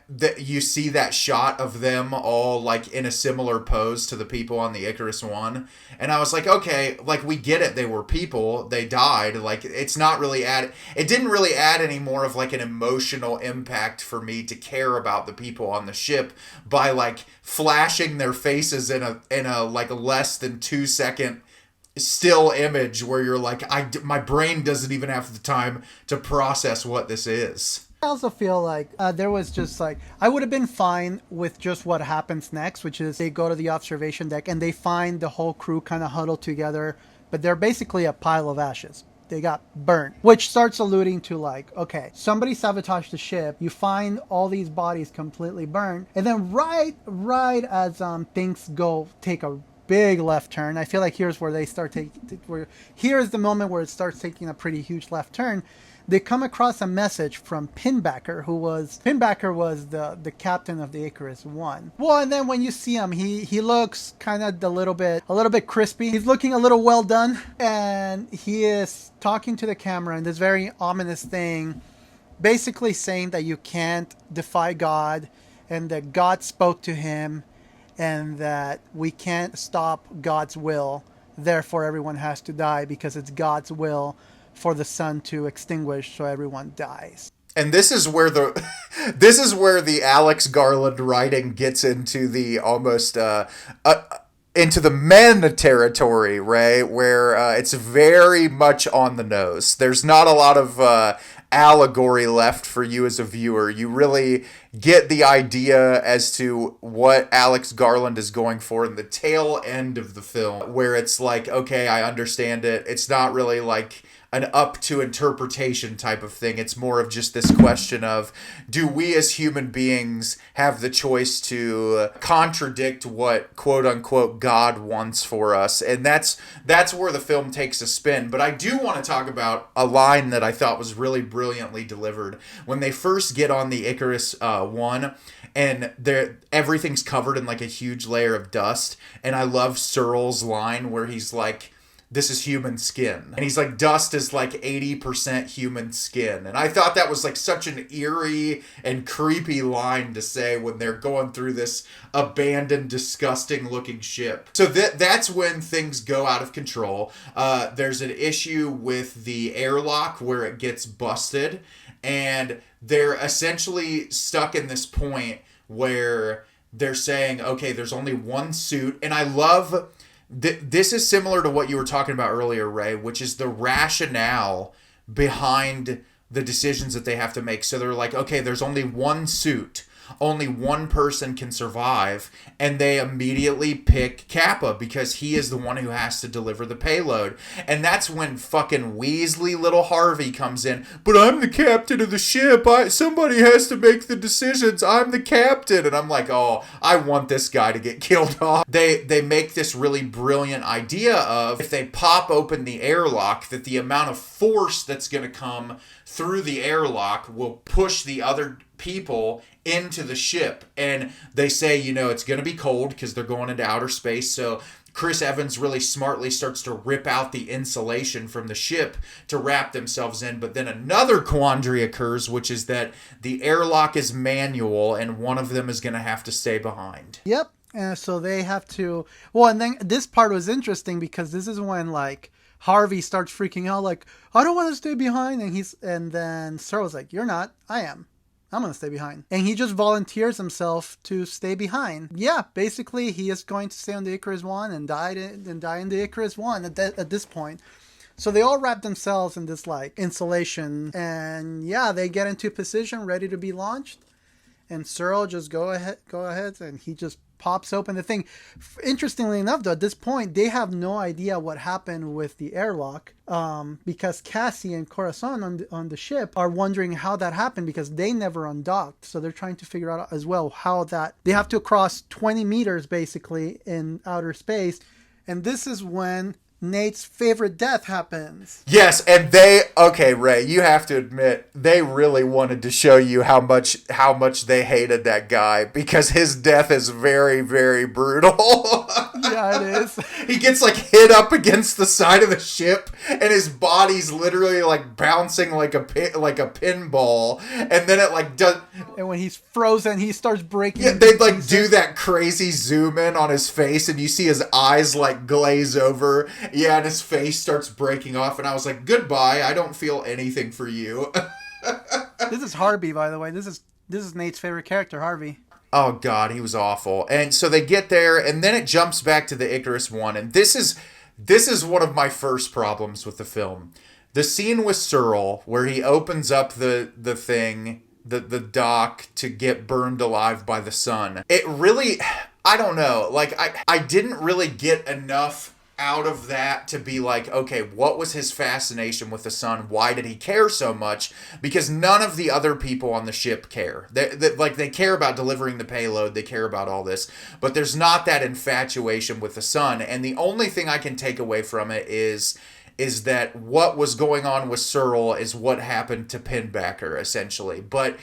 B: that you see that shot of them all like in a similar pose to the people on the Icarus 1, and I was like, okay, like we get it, they were people, they died, like it's not really it didn't really add any more of like an emotional impact for me to care about the people on the ship by like flashing their faces in a like less than 2 second still image where you're like, my brain doesn't even have the time to process what this is.
C: I also feel like there was just like, I would have been fine with just what happens next, which is they go to the observation deck and they find the whole crew kind of huddled together, but they're basically a pile of ashes. They got burnt, which starts alluding to like, okay, somebody sabotaged the ship. You find all these bodies completely burned, and then right as things take a big left turn. I feel like here's where they start here's the moment where it starts taking a pretty huge left turn. They come across a message from Pinbacker, Pinbacker was the captain of the Icarus 1. Well, and then when you see him, he looks kind of a little bit crispy. He's looking a little well done, and he is talking to the camera in this very ominous thing, basically saying that you can't defy God, and that God spoke to him, and that we can't stop God's will. Therefore, everyone has to die because it's God's will for the sun to extinguish, so everyone dies.
B: And this is where the Alex Garland writing gets into the almost into the men territory, right? Where it's very much on the nose. There's not a lot of allegory left for you as a viewer. You really get the idea as to what Alex Garland is going for in the tail end of the film, where it's like, okay, I understand it. It's not really like an up to interpretation type of thing. It's more of just this question of, do we as human beings have the choice to contradict what quote unquote God wants for us? And that's where the film takes a spin. But I do want to talk about a line that I thought was really brilliantly delivered when they first get on the Icarus 1 and everything's covered in like a huge layer of dust. And I love Searle's line where he's like, this is human skin. And he's like, dust is like 80% human skin. And I thought that was like such an eerie and creepy line to say when they're going through this abandoned, disgusting looking ship. So that's when things go out of control. There's an issue with the airlock where it gets busted. And they're essentially stuck in this point where they're saying, okay, there's only one suit. And I love... This is similar to what you were talking about earlier, Ray, which is the rationale behind the decisions that they have to make. So they're like, okay, there's only one suit. Only one person can survive. And they immediately pick Kappa because he is the one who has to deliver the payload. And that's when fucking Weasley little Harvey comes in. But I'm the captain of the ship. Somebody has to make the decisions. I'm the captain. And I'm like, oh, I want this guy to get killed off. They make this really brilliant idea of, if they pop open the airlock, that the amount of force that's going to come through the airlock will push the other people into the ship. And they say, it's going to be cold because they're going into outer space. So Chris Evans really smartly starts to rip out the insulation from the ship to wrap themselves in. But then another quandary occurs, which is that the airlock is manual and one of them is going to have to stay behind.
C: Yep. And so they have to... Well, and then this part was interesting because this is when, like, Harvey starts freaking out, like, I don't want to stay behind. And then Searle's like, you're not. I am. I'm going to stay behind. And he just volunteers himself to stay behind. Yeah, basically, he is going to stay on the Icarus 1 and die in the Icarus 1 at this point. So they all wrap themselves in this, like, insulation. And, yeah, they get into position, ready to be launched. And Searle just go ahead, and he just pops open the thing. Interestingly enough, though, at this point, they have no idea what happened with the airlock, because Cassie and Corazon on the ship are wondering how that happened because they never undocked. So they're trying to figure out as well how that... They have to cross 20 meters, basically, in outer space. And this is when Nate's favorite death happens.
B: Yes, and okay, Ray, you have to admit, they really wanted to show you how much they hated that guy, because his death is very, very brutal.
C: Yeah, it is.
B: He gets like hit up against the side of the ship, and his body's literally like bouncing like a pinball, and then it like does.
C: And when he's frozen, he starts breaking.
B: Yeah, they like do that crazy zoom in on his face, and you see his eyes like glaze over. Yeah, and his face starts breaking off, and I was like, "Goodbye, I don't feel anything for you."
C: This is Harvey, by the way. This is Nate's favorite character, Harvey.
B: Oh God, he was awful. And so they get there, and then it jumps back to the Icarus one, and this is one of my first problems with the film. The scene with Searle, where he opens up the thing, the dock, to get burned alive by the sun. It really, I don't know. Like I didn't really get enough out of that to be like, okay, what was his fascination with the sun? Why did he care so much? Because none of the other people on the ship care. They care about delivering the payload. They care about all this. But there's not that infatuation with the sun. And the only thing I can take away from it is that what was going on with Searle is what happened to Pinbacker, essentially. But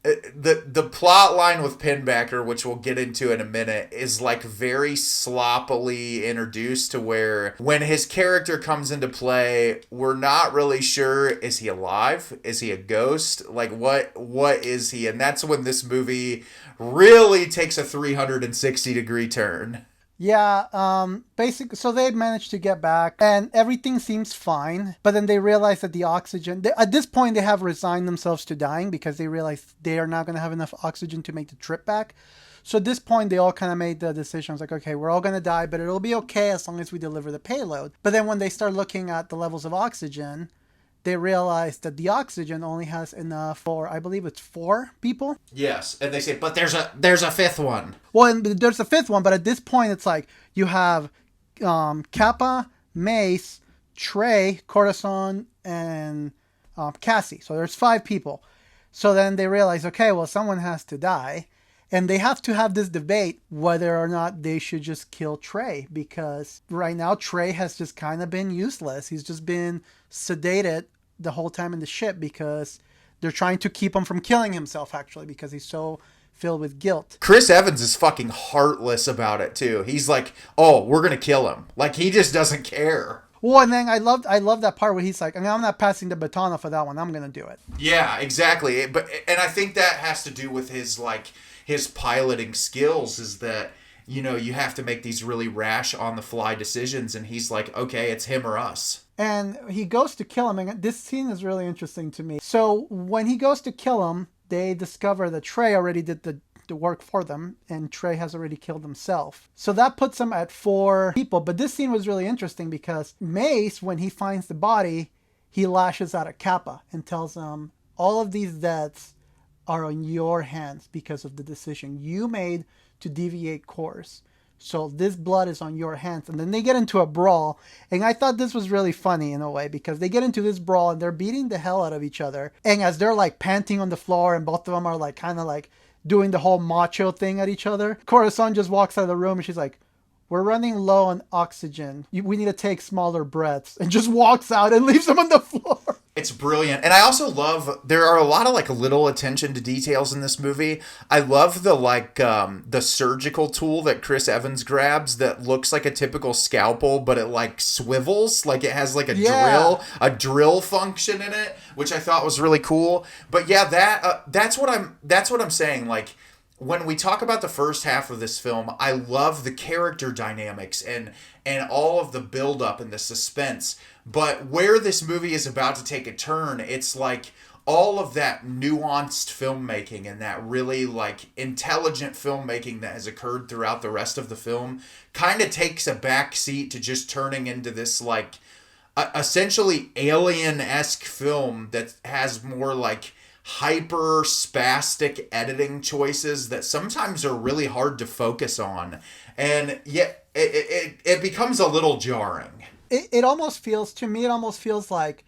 B: the plot line with Pinbacker, which we'll get into in a minute, is like very sloppily introduced, to where when his character comes into play, we're not really sure, is he alive? Is he a ghost? Like what is he? And that's when this movie really takes a 360-degree turn.
C: Yeah, basically, so they managed to get back, and everything seems fine, but then they realize that the oxygen, at this point, they have resigned themselves to dying, because they realize they are not going to have enough oxygen to make the trip back. So at this point, they all kind of made the decision. It's like, okay, we're all going to die, but it'll be okay as long as we deliver the payload. But then when they start looking at the levels of oxygen, they realize that the oxygen only has enough for, I believe it's 4 people.
B: Yes, and they say, but there's a fifth one.
C: Well, and there's a 5th one, but at this point, it's like you have Kappa, Mace, Trey, Corazon, and Cassie. So there's 5 people. So then they realize, okay, well, someone has to die. And they have to have this debate whether or not they should just kill Trey, because right now Trey has just kind of been useless. He's just been sedated the whole time in the ship, because they're trying to keep him from killing himself, actually, because he's so filled with guilt.
B: Chris Evans is fucking heartless about it too. He's like, oh, we're gonna kill him. Like, he just doesn't care.
C: Well, and then I love that part where he's like, I mean, I'm not passing the baton off for that one. I'm gonna do it.
B: Yeah, exactly. And I think that has to do with his piloting skills, is that, you know, you have to make these really rash on the fly decisions, and he's like, okay, it's him or us.
C: And he goes to kill him, and this scene is really interesting to me. So when he goes to kill him, they discover that Trey already did the work for them, and Trey has already killed himself. So that puts him at 4 people. But this scene was really interesting, because Mace, when he finds the body, he lashes out at Kappa and tells him, all of these deaths are on your hands because of the decision you made to deviate course. So this blood is on your hands. And then they get into a brawl. And I thought this was really funny in a way, because they get into this brawl and they're beating the hell out of each other. And as they're like panting on the floor, and both of them are like kind of like doing the whole macho thing at each other, Corazon just walks out of the room and she's like, we're running low on oxygen. We need to take smaller breaths, and just walks out and leaves them on the floor.
B: It's brilliant. And I also love, there are a lot of like little attention to details in this movie. I love the surgical tool that Chris Evans grabs that looks like a typical scalpel, but it like swivels, like it has like a drill function in it, which I thought was really cool. But yeah, that's what I'm saying. Like, when we talk about the first half of this film, I love the character dynamics and all of the build-up and the suspense. But where this movie is about to take a turn, it's like all of that nuanced filmmaking and that really like intelligent filmmaking that has occurred throughout the rest of the film kind of takes a back seat to just turning into this like essentially alien-esque film that has more like hyper spastic editing choices that sometimes are really hard to focus on, and yet it becomes a little jarring.
C: It almost feels, to me, it almost feels like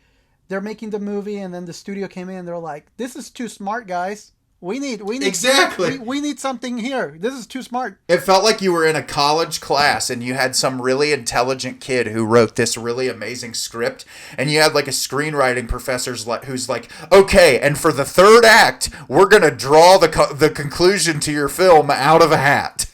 C: they're making the movie, and then the studio came in and they're like, this is too smart, guys. We need
B: Exactly.
C: we need something here. This is too smart.
B: It felt like you were in a college class and you had some really intelligent kid who wrote this really amazing script, and you had like a screenwriting professor's who's like, okay, and for the third act, we're gonna draw the conclusion to your film out of a hat.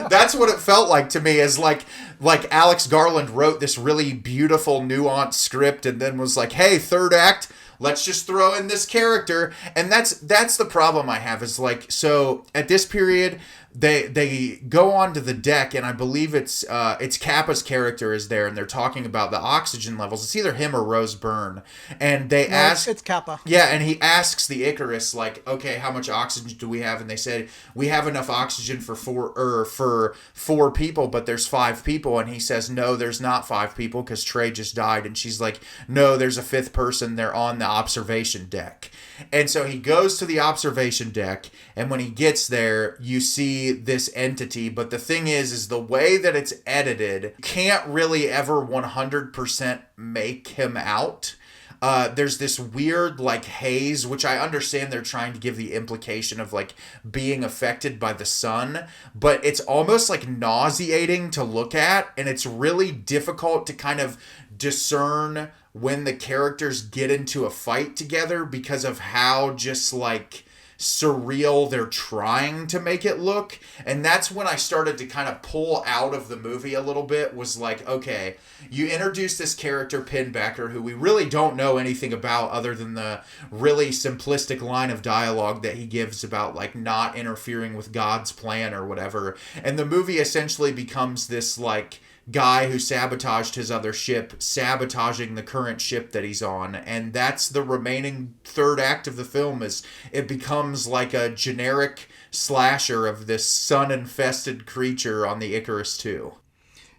B: That's what it felt like to me. Is like Alex Garland wrote this really beautiful, nuanced script, and then was like, hey, third act, let's just throw in this character. And that's the problem I have, is like, so at this period they go onto the deck, and I believe it's Kappa's character is there, and they're talking about the oxygen levels. It's either him or Rose Byrne, and they ask,
C: it's Kappa.
B: Yeah, and he asks the Icarus, like, okay, how much oxygen do we have? And they said, we have enough oxygen for four people, but there's 5 people. And he says, no, there's not 5 people because Trey just died. And she's like, no, there's a 5th person. They're on the observation deck. And so he goes to the observation deck, and when he gets there, you see this entity. But the thing is the way that it's edited, can't really ever 100% make him out. There's this weird like haze, which I understand they're trying to give the implication of like being affected by the sun, but it's almost like nauseating to look at, and it's really difficult to kind of discern when the characters get into a fight together because of how just like surreal they're trying to make it look. And that's when I started to kind of pull out of the movie a little bit, was like, okay, you introduce this character Pinbacker, who we really don't know anything about other than the really simplistic line of dialogue that he gives about like not interfering with God's plan or whatever. And the movie essentially becomes this like guy who sabotaged his other ship, sabotaging the current ship that he's on. And that's the remaining third act of the film, is it becomes like a generic slasher of this sun-infested creature on the Icarus II.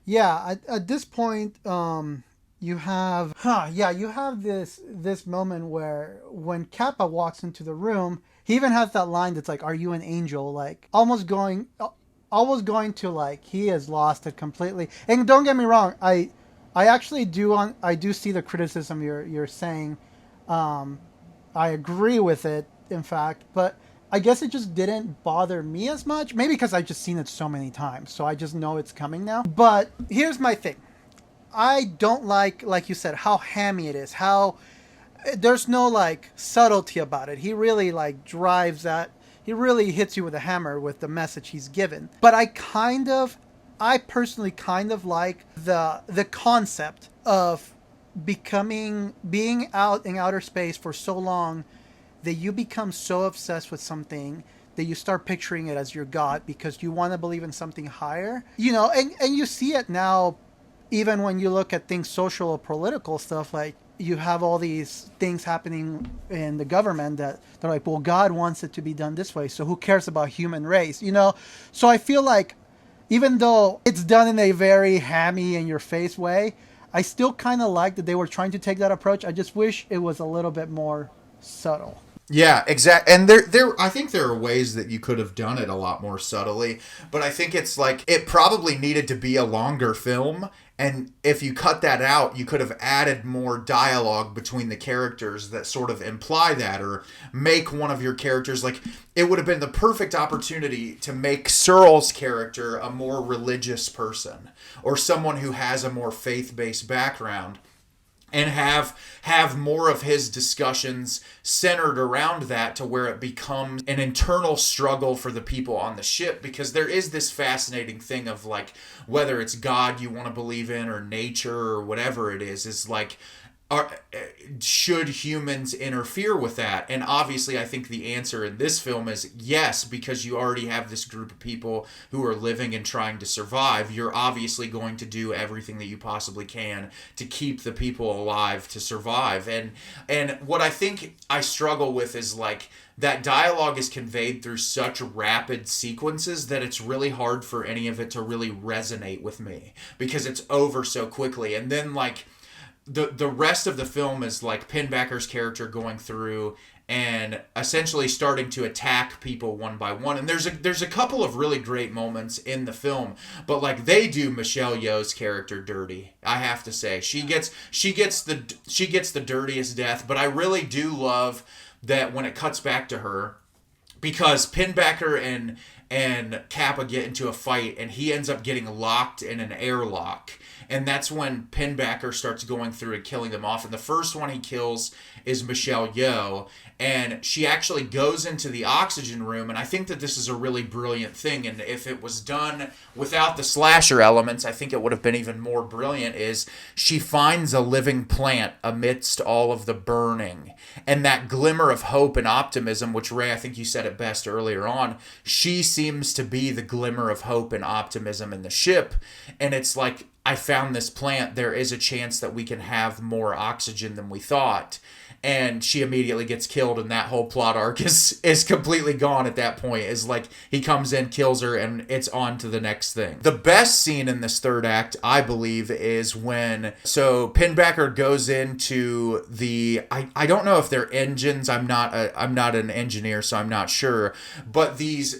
C: Yeah, at this point, you have this moment where when Kappa walks into the room, he even has that line that's like, "Are you an angel?" Like almost going to like he has lost it completely. And don't get me wrong, I actually do see the criticism you're saying. I agree with it, in fact, but I guess it just didn't bother me as much. Maybe because I've just seen it so many times, so I just know it's coming now. But here's my thing. I don't like you said, how hammy it is. How there's no like subtlety about it. He really like drives that. He really hits you with a hammer with the message he's given. But I personally kind of like the concept of being out in outer space for so long that you become so obsessed with something that you start picturing it as your God because you want to believe in something higher. You know, and you see it now, even when you look at things, social or political stuff, like you have all these things happening in the government that they're like, well, God wants it to be done this way, so who cares about human race, you know? So I feel like even though it's done in a very hammy in your face way, I still kind of like that they were trying to take that approach. I just wish it was a little bit more subtle.
B: Yeah, exactly. And I think there are ways that you could have done it a lot more subtly, but I think it's like it probably needed to be a longer film. And if you cut that out, you could have added more dialogue between the characters that sort of imply that, or make one of your characters like, it would have been the perfect opportunity to make Searle's character a more religious person or someone who has a more faith-based background, and have more of his discussions centered around that, to where it becomes an internal struggle for the people on the ship. Because there is this fascinating thing of like, whether it's God you want to believe in or nature or whatever it is like, should humans interfere with that? And obviously I think the answer in this film is yes, because you already have this group of people who are living and trying to survive. You're obviously going to do everything that you possibly can to keep the people alive to survive. And what I think I struggle with is like, that dialogue is conveyed through such rapid sequences that it's really hard for any of it to really resonate with me, because it's over so quickly. And then like the rest of the film is like Pinbacker's character going through and essentially starting to attack people one by one. And there's a couple of really great moments in the film, but like they do Michelle Yeoh's character dirty, I have to say. She gets the dirtiest death, but I really do love that when it cuts back to her, because Pinbacker and Kappa get into a fight, and he ends up getting locked in an airlock. And that's when Pinbacker starts going through and killing them off. And the first one he kills is Michelle Yeoh. And she actually goes into the oxygen room. And I think that this is a really brilliant thing. And if it was done without the slasher elements, I think it would have been even more brilliant, is she finds a living plant amidst all of the burning. And that glimmer of hope and optimism, which, Ray, I think you said it best earlier on, she seems to be the glimmer of hope and optimism in the ship. And it's like, I found this plant. There is a chance that we can have more oxygen than we thought. And she immediately gets killed, and that whole plot arc is completely gone at that point. Is like, he comes in, kills her, and it's on to the next thing. The best scene in this third act, I believe, is when Pinbacker goes into the, I don't know if they're engines. I'm not an engineer, so I'm not sure. But these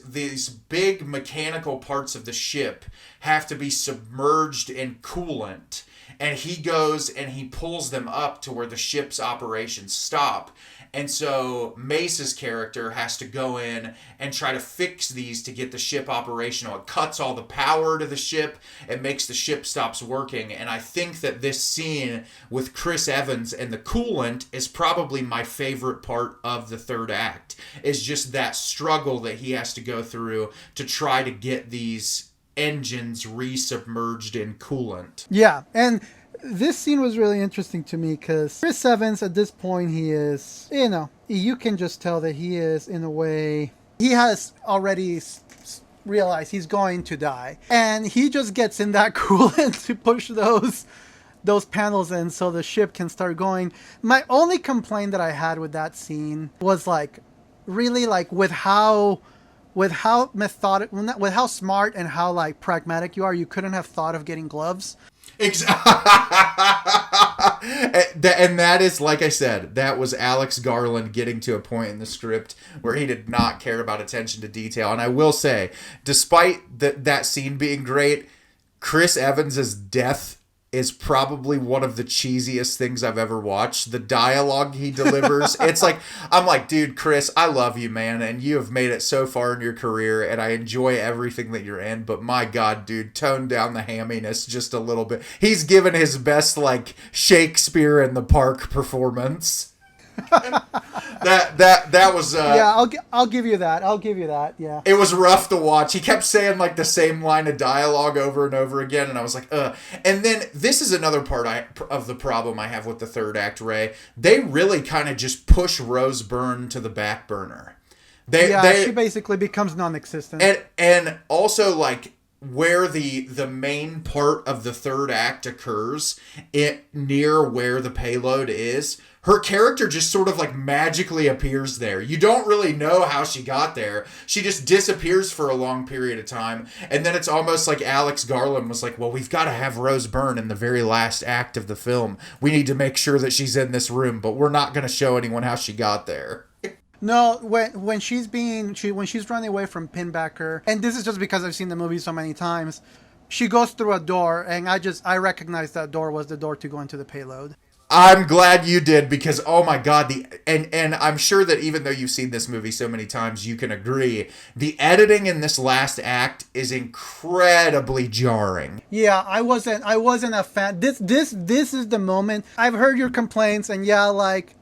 B: big mechanical parts of the ship have to be submerged in coolant. And he goes and he pulls them up to where the ship's operations stop. And so Mace's character has to go in and try to fix these to get the ship operational. It cuts all the power to the ship. It makes the ship stops working. And I think that this scene with Chris Evans and the coolant is probably my favorite part of the third act. Is just that struggle that he has to go through to try to get these engines resubmerged in coolant.
C: Yeah, and this scene was really interesting to me because Chris Evans, at this point, he is, you can just tell that he is, in a way, he has already realized he's going to die. And he just gets in that coolant to push those panels in so the ship can start going. My only complaint that I had with that scene was really with how methodical, with how smart and how pragmatic you are, you couldn't have thought of getting gloves.
B: Exactly. And that is, like I said, that was Alex Garland getting to a point in the script where he did not care about attention to detail. And I will say, despite that scene being great, Chris Evans's death is probably one of the cheesiest things I've ever watched. The dialogue he delivers, it's like, I'm like, dude, Chris, I love you, man, and you have made it so far in your career, and I enjoy everything that you're in, but my God, dude, tone down the hamminess just a little bit. He's given his best, Shakespeare in the Park performance. that was
C: yeah, I'll give you that. Yeah,
B: it was rough to watch. He kept saying the same line of dialogue over and over again, and I was like, and then this is another part of the problem I have with the third act, Ray. They really kind of just push Rose Byrne to the back burner.
C: She basically becomes non-existent,
B: and also where the main part of the third act occurs, near where the payload is, her character just sort of magically appears there. You don't really know how she got there. She just disappears for a long period of time. And then it's almost like Alex Garland was like, well, we've got to have Rose Byrne in the very last act of the film. We need to make sure that she's in this room, but we're not going to show anyone how she got there.
C: No, when she's running away from Pinbacker, and this is just because I've seen the movie so many times, she goes through a door, and I recognized that door was the door to go into the payload.
B: I'm glad you did, because oh my God, and I'm sure that even though you've seen this movie so many times, you can agree the editing in this last act is incredibly jarring.
C: Yeah, I wasn't a fan. This is the moment. I've heard your complaints, and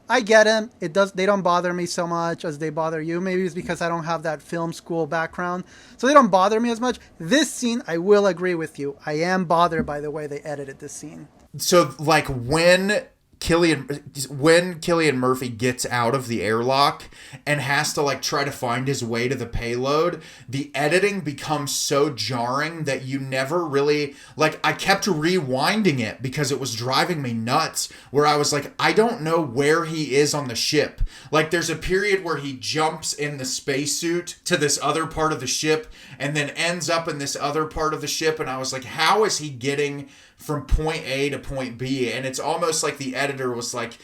C: I get them. They don't bother me so much as they bother you. Maybe it's because I don't have that film school background, so they don't bother me as much. This scene, I will agree with you. I am bothered by the way they edited this scene.
B: So when Cillian Murphy gets out of the airlock and has to try to find his way to the payload, the editing becomes so jarring that you never really I kept rewinding it because it was driving me nuts, where I was like, I don't know where he is on the ship. There's a period where he jumps in the spacesuit to this other part of the ship and then ends up in this other part of the ship, and I was like, how is he getting from point A to point B? And it's almost like the editor was like,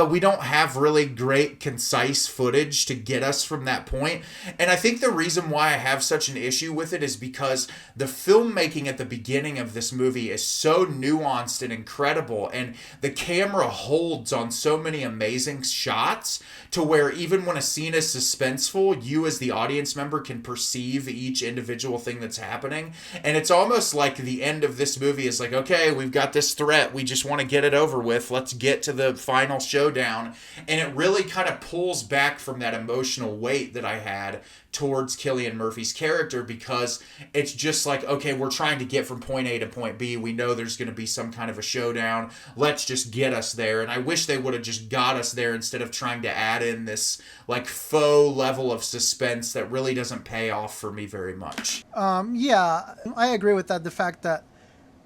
B: we don't have really great, concise footage to get us from that point. And I think the reason why I have such an issue with it is because the filmmaking at the beginning of this movie is so nuanced and incredible, and the camera holds on so many amazing shots to where even when a scene is suspenseful, you as the audience member can perceive each individual thing that's happening. And it's almost like the end of this movie is like, okay, we've got this threat, we just want to get it over with, let's get to the final showdown. And it really kind of pulls back from that emotional weight that I had towards Cillian Murphy's character, because it's just like, okay, we're trying to get from point A to point B. We know there's going to be some kind of a showdown. Let's just get us there. And I wish they would have just got us there instead of trying to add in this like faux level of suspense that really doesn't pay off for me very much.
C: Yeah, I agree with that. The fact that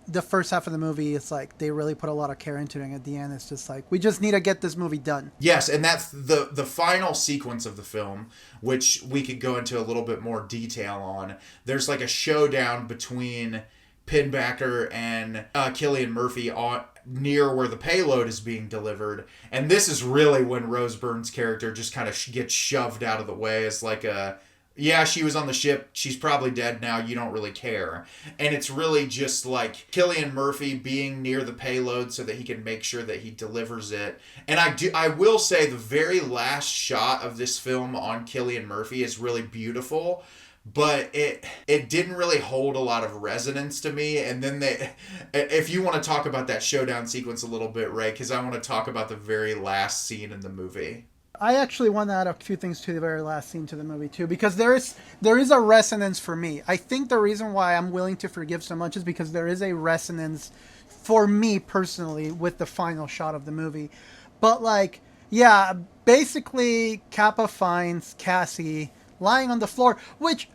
C: the first half of the movie, it's like they really put a lot of care into it, and at the end it's just like, we just need to get this movie done.
B: Yes, and that's the final sequence of the film, which we could go into a little bit more detail on. There's like a showdown between Pinbacker and Cillian Murphy near where the payload is being delivered, and this is really when Rose Byrne's character just kind of gets shoved out of the way as like a, yeah, she was on the ship, she's probably dead now, you don't really care. And it's really just like Cillian Murphy being near the payload so that he can make sure that he delivers it. And I will say the very last shot of this film on Cillian Murphy is really beautiful, but it didn't really hold a lot of resonance to me. And then if you want to talk about that showdown sequence a little bit, Ray, because I want to talk about the very last scene in the movie.
C: I actually want to add a few things to the very last scene to the movie too, because there is a resonance for me. I think the reason why I'm willing to forgive so much is because there is a resonance for me personally with the final shot of the movie. But like, yeah, basically Kappa finds Cassie lying on the floor, which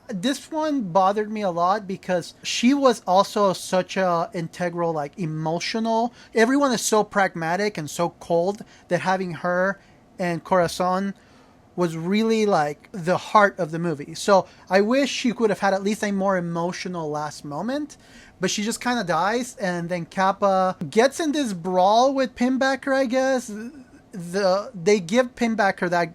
C: this one bothered me a lot because she was also such a integral, like emotional. Everyone is so pragmatic and so cold that having her and Corazon was really like the heart of the movie. So I wish she could have had at least a more emotional last moment, but she just kind of dies, and then Kappa gets in this brawl with Pinbacker, I guess. They give Pinbacker that,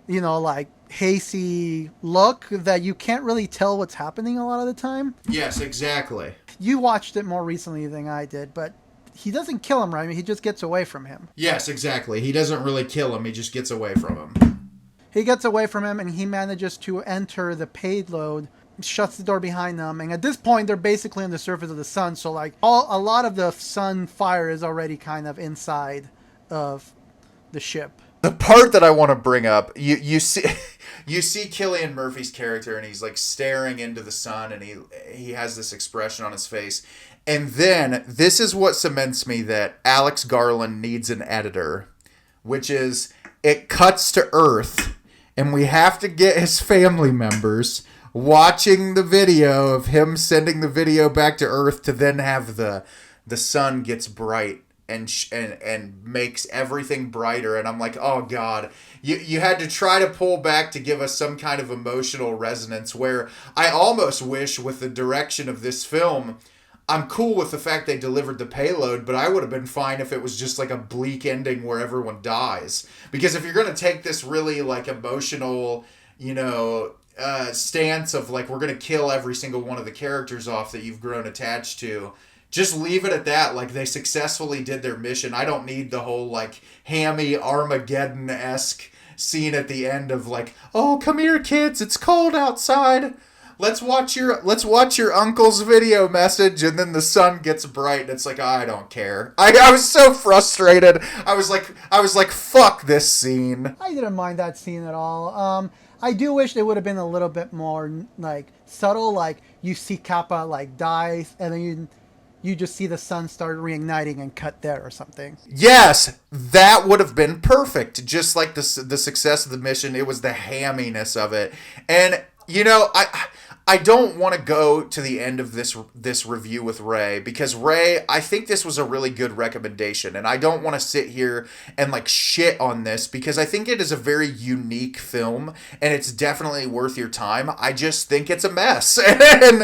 C: you know, like hazy look that you can't really tell what's happening a lot of the time.
B: Yes, exactly.
C: You watched it more recently than I did, but he doesn't kill him, right? I mean, he just gets away from him.
B: Yes, exactly. He doesn't really kill him. He just gets away from him.
C: He gets away from him, and he manages to enter the payload, shuts the door behind them. And at this point, they're basically on the surface of the sun. So, like, a lot of the sun fire is already kind of inside of the ship.
B: The part that I want to bring up, you see Cillian Murphy's character, and he's like staring into the sun, and he has this expression on his face. And then, this is what cements me that Alex Garland needs an editor, which is, it cuts to Earth, and we have to get his family members watching the video of him sending the video back to Earth to then have the sun gets bright and makes everything brighter. And I'm like, oh God, you had to try to pull back to give us some kind of emotional resonance, where I almost wish with the direction of this film, I'm cool with the fact they delivered the payload, but I would have been fine if it was just like a bleak ending where everyone dies. Because if you're going to take this really like emotional, you know, stance of like, we're going to kill every single one of the characters off that you've grown attached to, just leave it at that. Like, they successfully did their mission. I don't need the whole like hammy Armageddon-esque scene at the end of like, oh, come here kids, it's cold outside. Let's watch your uncle's video message, and then the sun gets bright, and it's like, I don't care. I was so frustrated. I was like, fuck this scene.
C: I didn't mind that scene at all. I do wish it would have been a little bit more like subtle. Like, you see Kappa like dies, and then you just see the sun start reigniting and cut there or something.
B: Yes, that would have been perfect. Just like the success of the mission, it was the hamminess of it, and you know, I don't want to go to the end of this review with Ray, because Ray, I think this was a really good recommendation, and I don't want to sit here and like shit on this, because I think it is a very unique film and it's definitely worth your time. I just think it's a mess. and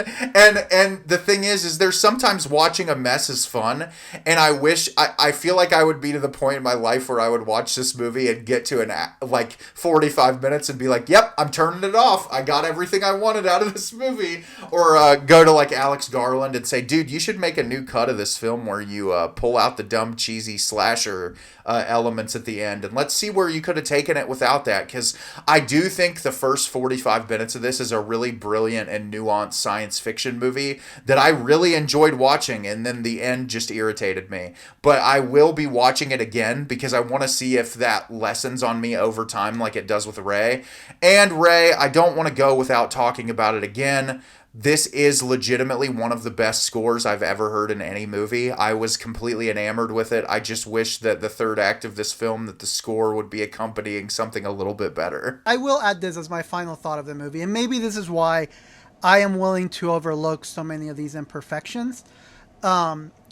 B: the thing is there's sometimes watching a mess is fun, and I feel like I would be to the point in my life where I would watch this movie and get to like 45 minutes and be like, yep, I'm turning it off. I got everything I wanted out of this movie. Or go to like Alex Garland and say, dude, you should make a new cut of this film where you pull out the dumb cheesy slasher elements at the end, and let's see where you could have taken it without that, because I do think the first 45 minutes of this is a really brilliant and nuanced science fiction movie that I really enjoyed watching, and then the end just irritated me. But I will be watching it again because I want to see if that lessens on me over time like it does with Ray. And Ray, I don't want to go without talking about it again. This is legitimately one of the best scores I've ever heard in any movie. I was completely enamored with it. I just wish that the third act of this film, that the score would be accompanying something a little bit better.
C: I will add this as my final thought of the movie, and maybe this is why I am willing to overlook so many of these imperfections.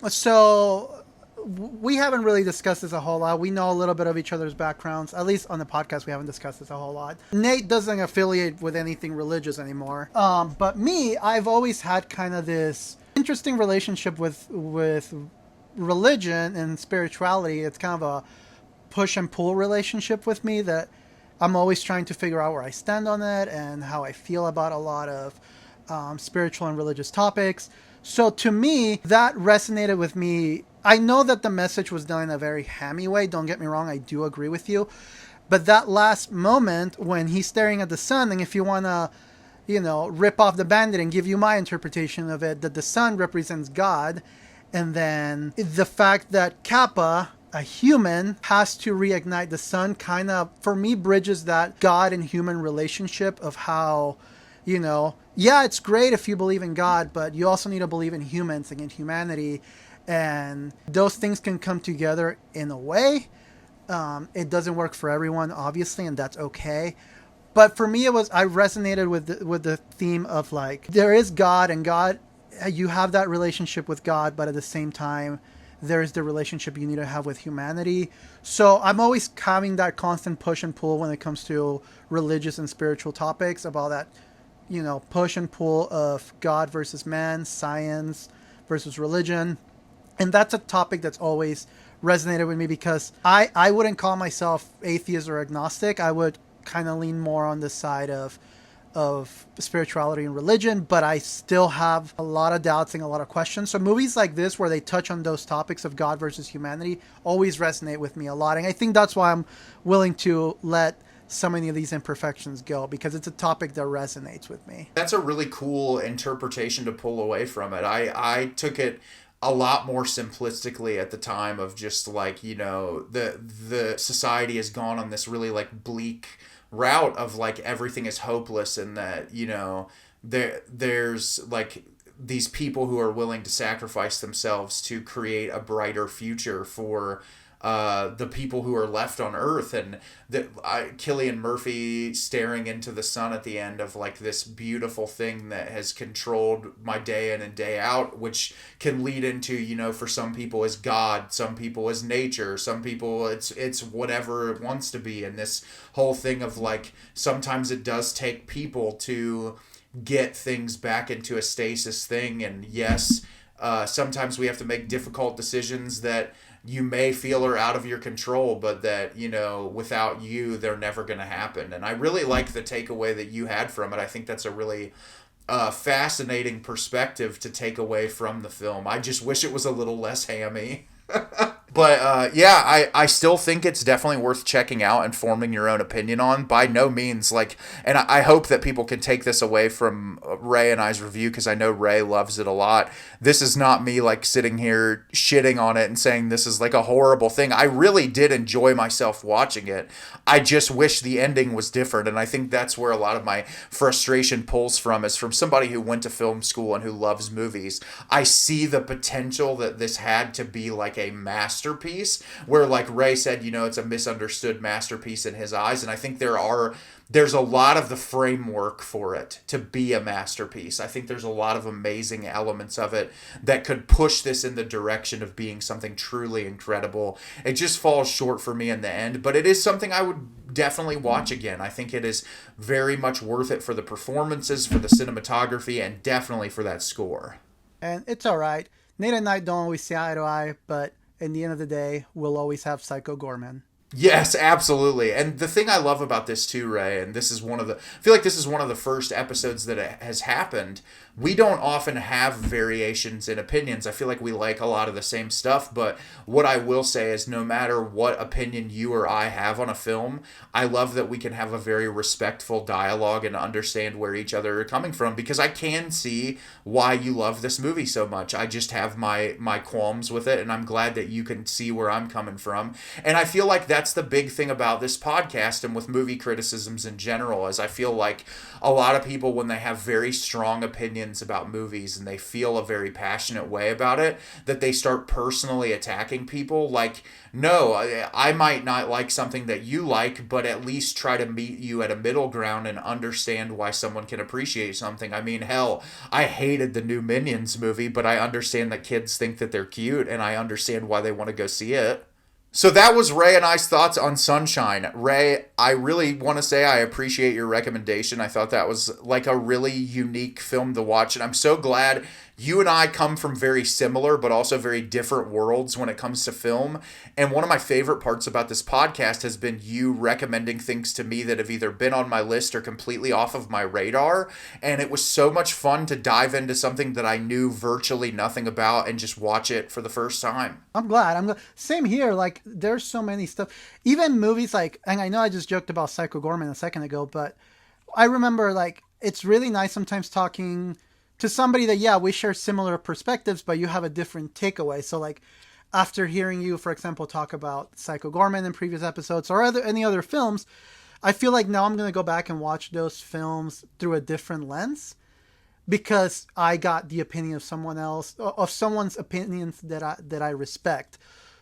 C: So we haven't really discussed this a whole lot. We know a little bit of each other's backgrounds. At least on the podcast, we haven't discussed this a whole lot. Nate doesn't affiliate with anything religious anymore. But me, I've always had kind of this interesting relationship with religion and spirituality. It's kind of a push and pull relationship with me, that I'm always trying to figure out where I stand on it and how I feel about a lot of spiritual and religious topics. So to me, that resonated with me. I know that the message was done in a very hammy way. Don't get me wrong. I do agree with you. But that last moment when he's staring at the sun, and if you want to, rip off the Band-Aid and give you my interpretation of it, that the sun represents God. And then the fact that Kappa, a human, has to reignite the sun, kind of, for me, bridges that God and human relationship of how, yeah, it's great if you believe in God, but you also need to believe in humans and in humanity. And those things can come together in a way. It doesn't work for everyone, obviously, and that's okay. But for me, I resonated with the theme of like, there is God, and God, you have that relationship with God, but at the same time, there is the relationship you need to have with humanity. So I'm always having that constant push and pull when it comes to religious and spiritual topics, about that, push and pull of God versus man, science versus religion. And that's a topic that's always resonated with me, because I wouldn't call myself atheist or agnostic. I would kind of lean more on the side of spirituality and religion, but I still have a lot of doubts and a lot of questions. So movies like this, where they touch on those topics of God versus humanity, always resonate with me a lot. And I think that's why I'm willing to let so many of these imperfections go, because it's a topic that resonates with me.
B: That's a really cool interpretation to pull away from it. I took it a lot more simplistically at the time, of just like, the society has gone on this really like bleak route of like everything is hopeless, and that, there's like these people who are willing to sacrifice themselves to create a brighter future for the people who are left on Earth. And Cillian Murphy staring into the sun at the end of like this beautiful thing that has controlled my day in and day out, which can lead into, for some people is God, some people is nature, some people it's whatever it wants to be. And this whole thing of like, sometimes it does take people to get things back into a stasis thing. And yes, sometimes we have to make difficult decisions that you may feel are out of your control, but that, without you, they're never going to happen. And I really like the takeaway that you had from it. I think that's a really fascinating perspective to take away from the film. I just wish it was a little less hammy. But I still think it's definitely worth checking out and forming your own opinion on. By no means, and I hope that people can take this away from Ray and I's review, because I know Ray loves it a lot. This is not me sitting here shitting on it and saying this is a horrible thing. I really did enjoy myself watching it. I just wish the ending was different, and I think that's where a lot of my frustration pulls from, is from somebody who went to film school and who loves movies. I see the potential that this had to be a masterpiece, masterpiece, where like Ray said, you know, it's a misunderstood masterpiece in his eyes. And I think there's a lot of the framework for it to be a masterpiece. I think there's a lot of amazing elements of it that could push this in the direction of being something truly incredible. It just falls short for me in the end, but it is something I would definitely watch again. I think it is very much worth it for the performances, for the cinematography, and definitely for that score.
C: And it's all right. Nate and I don't always see eye to eye, but in the end of the day, we'll always have Psycho Gorman.
B: Yes, absolutely. And the thing I love about this too, Ray, and this is I feel like this is one of the first episodes that it has happened. We don't often have variations in opinions. I feel like we like a lot of the same stuff, but what I will say is no matter what opinion you or I have on a film, I love that we can have a very respectful dialogue and understand where each other are coming from, because I can see why you love this movie so much. I just have my qualms with it, and I'm glad that you can see where I'm coming from. And I feel like that's the big thing about this podcast and with movie criticisms in general, is I feel like a lot of people, when they have very strong opinions about movies and they feel a very passionate way about it, that they start personally attacking people. Like, no, I might not like something that you like, but at least try to meet you at a middle ground and understand why someone can appreciate something. I mean, hell, I hated the new Minions movie, but I understand that kids think that they're cute, and I understand why they want to go see it. So that was Ray and I's thoughts on Sunshine. Ray, I really want to say I appreciate your recommendation. I thought that was like a really unique film to watch, and I'm so glad you and I come from very similar but also very different worlds when it comes to film. And one of my favorite parts about this podcast has been you recommending things to me that have either been on my list or completely off of my radar. And it was so much fun to dive into something that I knew virtually nothing about and just watch it for the first time.
C: I'm glad. Same here. Like, there's so many stuff. Even movies like, and I know I just joked about Psycho Gorman a second ago, but I remember, like, it's really nice sometimes talking to somebody that, yeah, we share similar perspectives, but you have a different takeaway. So, like, after hearing you, for example, talk about Psycho Gorman in previous episodes or any other films, I feel like now I'm going to go back and watch those films through a different lens, because I got the opinion of someone else, of someone's opinions that I respect.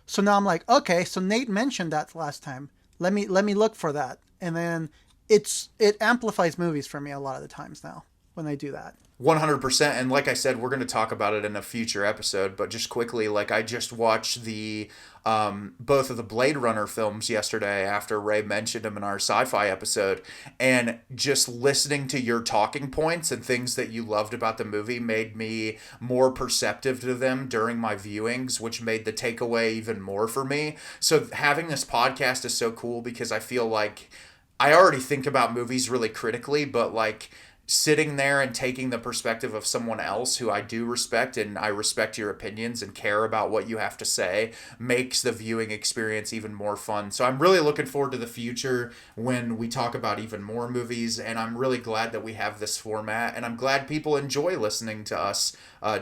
C: So now I'm like, okay, so Nate mentioned that last time. Let me look for that. And then it amplifies movies for me a lot of the times now when I do that.
B: 100%. And like I said, we're going to talk about it in a future episode, but just quickly, like, I just watched the both of the Blade Runner films yesterday after Ray mentioned them in our sci-fi episode, and just listening to your talking points and things that you loved about the movie made me more perceptive to them during my viewings, which made the takeaway even more for me. So having this podcast is so cool, because I feel like I already think about movies really critically, but like sitting there and taking the perspective of someone else who I do respect, and I respect your opinions and care about what you have to say, makes the viewing experience even more fun. So I'm really looking forward to the future when we talk about even more movies, and I'm really glad that we have this format, and I'm glad people enjoy listening to us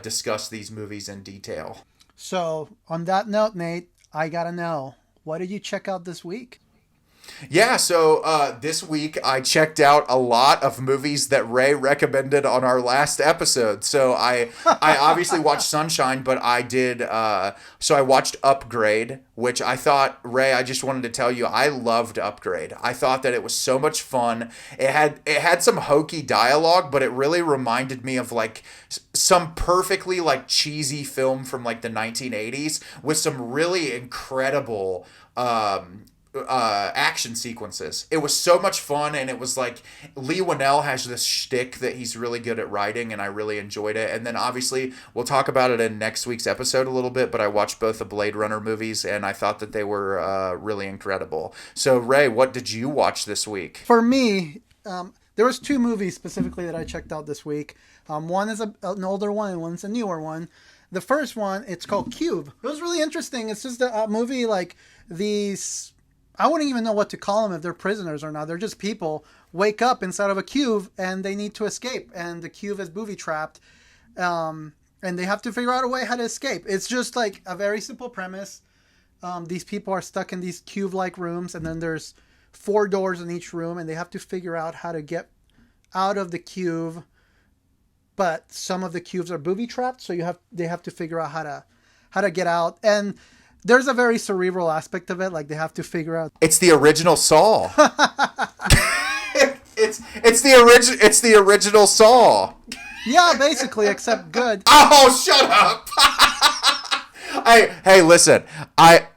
B: discuss these movies in detail.
C: So on that note, Nate, I gotta know, what did you check out this week?
B: Yeah, so this week I checked out a lot of movies that Ray recommended on our last episode. So I obviously watched Sunshine, but I did, so I watched Upgrade, which I thought, Ray, I just wanted to tell you, I loved Upgrade. I thought that it was so much fun. It had some hokey dialogue, but it really reminded me of like some perfectly like cheesy film from like the 1980s with some really incredible action sequences. It was so much fun, and it was like Lee Winnell has this shtick that he's really good at writing, and I really enjoyed it. And then obviously we'll talk about it in next week's episode a little bit, but I watched both the Blade Runner movies, and I thought that they were really incredible. So Ray, what did you watch this week?
C: For me, there was two movies specifically that I checked out this week. One is an older one, and one's a newer one. The first one, it's called Cube. It was really interesting. It's just a movie like these, I wouldn't even know what to call them, if they're prisoners or not. They're just people wake up inside of a cube and they need to escape. And the cube is booby trapped. And they have to figure out a way how to escape. It's just like a very simple premise. These people are stuck in these cube-like rooms, and then there's 4 doors in each room, and they have to figure out how to get out of the cube. But some of the cubes are booby trapped, so they have to figure out how to get out. And There's a very cerebral aspect of it. Like they have to figure out.
B: It's the original Saw. It's the original Saw.
C: Yeah, basically, except good.
B: Oh, shut up. Hey, listen.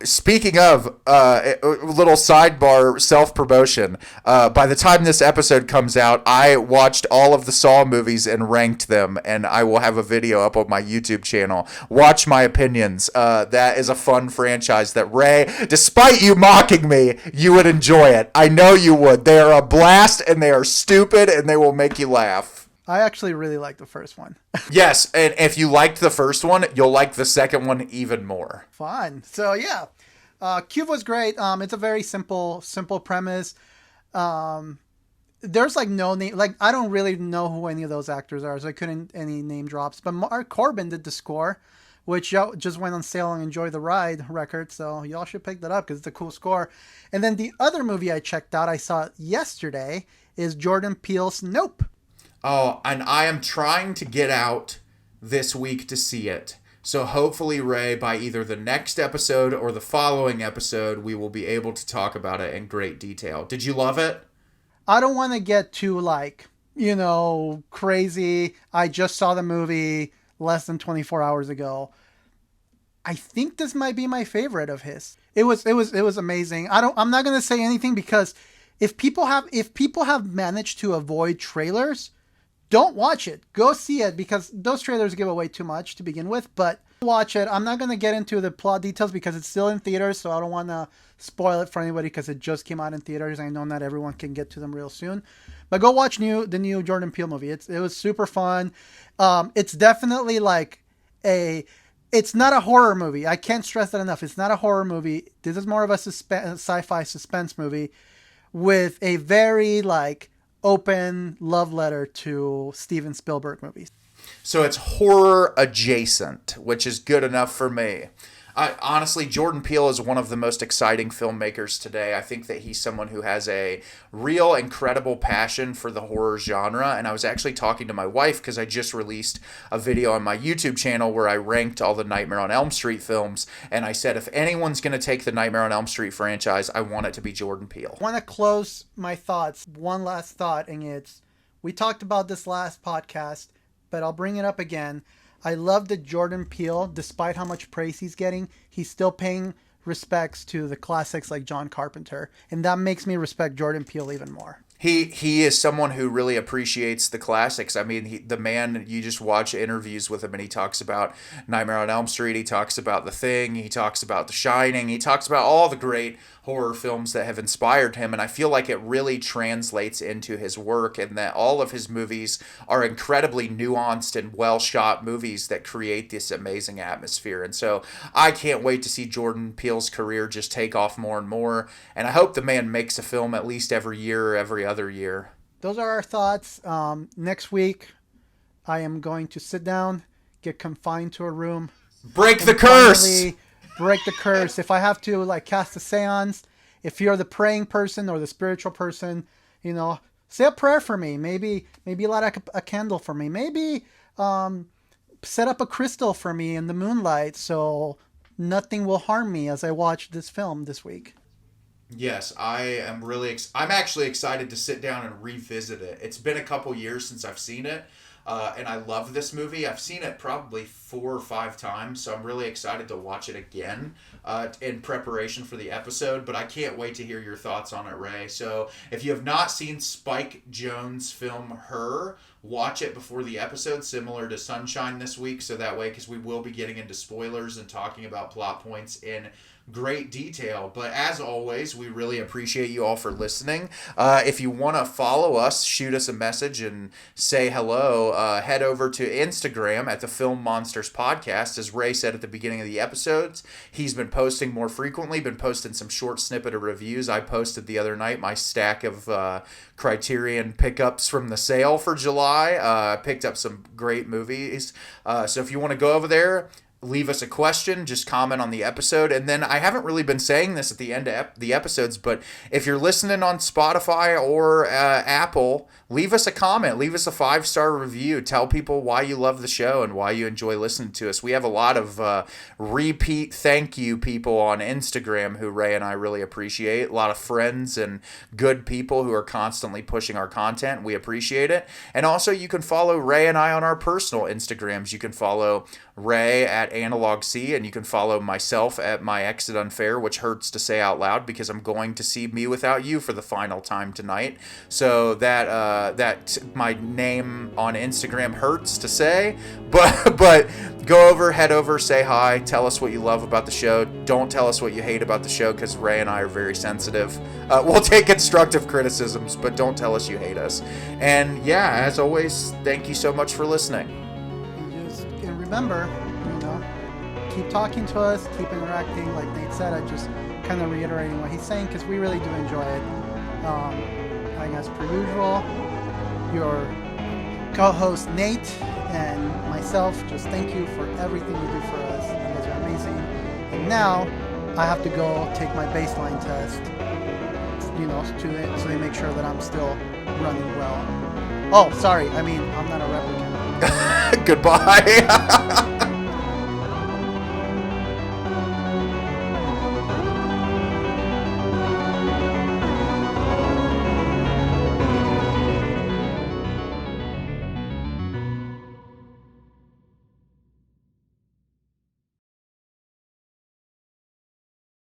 B: Speaking of a little sidebar self-promotion, by the time this episode comes out, I watched all of the Saw movies and ranked them, and I will have a video up on my YouTube channel. Watch my opinions. That is a fun franchise that, Ray, despite you mocking me, you would enjoy it. I know you would. They are a blast, and they are stupid, and they will make you laugh.
C: I actually really like the first one.
B: Yes, and if you liked the first one, you'll like the second one even more.
C: Fun. So yeah, Cube was great. It's a very simple premise. There's like no name. Like I don't really know who any of those actors are, so I couldn't any name drops. But Mark Corbin did the score, which just went on sale on Enjoy the Ride record. So y'all should pick that up because it's a cool score. And then the other movie I checked out, I saw it yesterday, is Jordan Peele's Nope.
B: Oh, and I am trying to get out this week to see it. So hopefully, Ray, by either the next episode or the following episode, we will be able to talk about it in great detail. Did you love it?
C: I don't want to get too, crazy. I just saw the movie less than 24 hours ago. I think this might be my favorite of his. It was amazing. I'm not going to say anything because if people have managed to avoid trailers, don't watch it. Go see it because those trailers give away too much to begin with, but watch it. I'm not going to get into the plot details because it's still in theaters, so I don't want to spoil it for anybody because it just came out in theaters. I know not everyone can get to them real soon. But go watch the new Jordan Peele movie. It was super fun. It's definitely it's not a horror movie. I can't stress that enough. It's not a horror movie. This is more of a sci-fi suspense movie with a very open love letter to Steven Spielberg movies.
B: So it's horror adjacent, which is good enough for me. Honestly, Jordan Peele is one of the most exciting filmmakers today. I think that he's someone who has a real incredible passion for the horror genre. And I was actually talking to my wife because I just released a video on my YouTube channel where I ranked all the Nightmare on Elm Street films. And I said, if anyone's going to take the Nightmare on Elm Street franchise, I want it to be Jordan Peele.
C: I want to close my thoughts. One last thought, and it's, we talked about this last podcast, but I'll bring it up again. I love that Jordan Peele, despite how much praise he's getting, he's still paying respects to the classics like John Carpenter. And that makes me respect Jordan Peele even more.
B: He is someone who really appreciates the classics. I mean, the man, you just watch interviews with him and he talks about Nightmare on Elm Street. He talks about The Thing. He talks about The Shining. He talks about all the great horror films that have inspired him. And I feel like it really translates into his work and that all of his movies are incredibly nuanced and well-shot movies that create this amazing atmosphere. And so I can't wait to see Jordan Peele's career just take off more and more. And I hope the man makes a film at least every year or every other year.
C: Those are our thoughts. Next week, I am going to sit down, get confined to a room.
B: Break the curse!
C: Break the curse. If I have to cast a seance, if you're the praying person or the spiritual person, say a prayer for me. Maybe light a candle for me. Maybe set up a crystal for me in the moonlight so nothing will harm me as I watch this film this week.
B: Yes, I am really. I'm actually excited to sit down and revisit it. It's been a couple years since I've seen it, and I love this movie. I've seen it probably 4 or 5 times, so I'm really excited to watch it again in preparation for the episode. But I can't wait to hear your thoughts on it, Ray. So if you have not seen Spike Jonze' film Her, watch it before the episode, similar to Sunshine this week. So that way, because we will be getting into spoilers and talking about plot points in great detail. But as always, we really appreciate you all for listening. If you want to follow us, shoot us a message and say hello, head over to Instagram at the Film Monsters Podcast. As Ray said at the beginning of the episodes, he's been posting more frequently, been posting some short snippet of reviews. I posted the other night my stack of Criterion pickups from the sale for July. Picked up some great movies. So if you want to go over there, leave us a question, just comment on the episode. And then I haven't really been saying this at the end of the episodes, but if you're listening on Spotify or Apple, leave us a comment, leave us a 5-star review. Tell people why you love the show and why you enjoy listening to us. We have a lot of repeat thank you people on Instagram who Ray and I really appreciate. A lot of friends and good people who are constantly pushing our content. We appreciate it. And also you can follow Ray and I on our personal Instagrams. You can follow Ray at Analog C, and you can follow myself at My Exit Unfair, which hurts to say out loud because I'm going to see Me Without You for the final time tonight. So that my name on Instagram hurts to say, but head over, say hi, tell us what you love about the show. Don't tell us what you hate about the show because Ray and I are very sensitive. We'll take constructive criticisms, but don't tell us you hate us. And yeah, as always, thank you so much for listening.
C: And remember, keep talking to us, keep interacting. Like Nate said, I just kind of reiterating what he's saying because we really do enjoy it. I guess per usual, your co-host Nate and myself, just thank you for everything you do for us. You guys are amazing. And now I have to go take my baseline test, so they make sure that I'm still running well. Oh, sorry. I mean, I'm not a replicant.
B: Goodbye.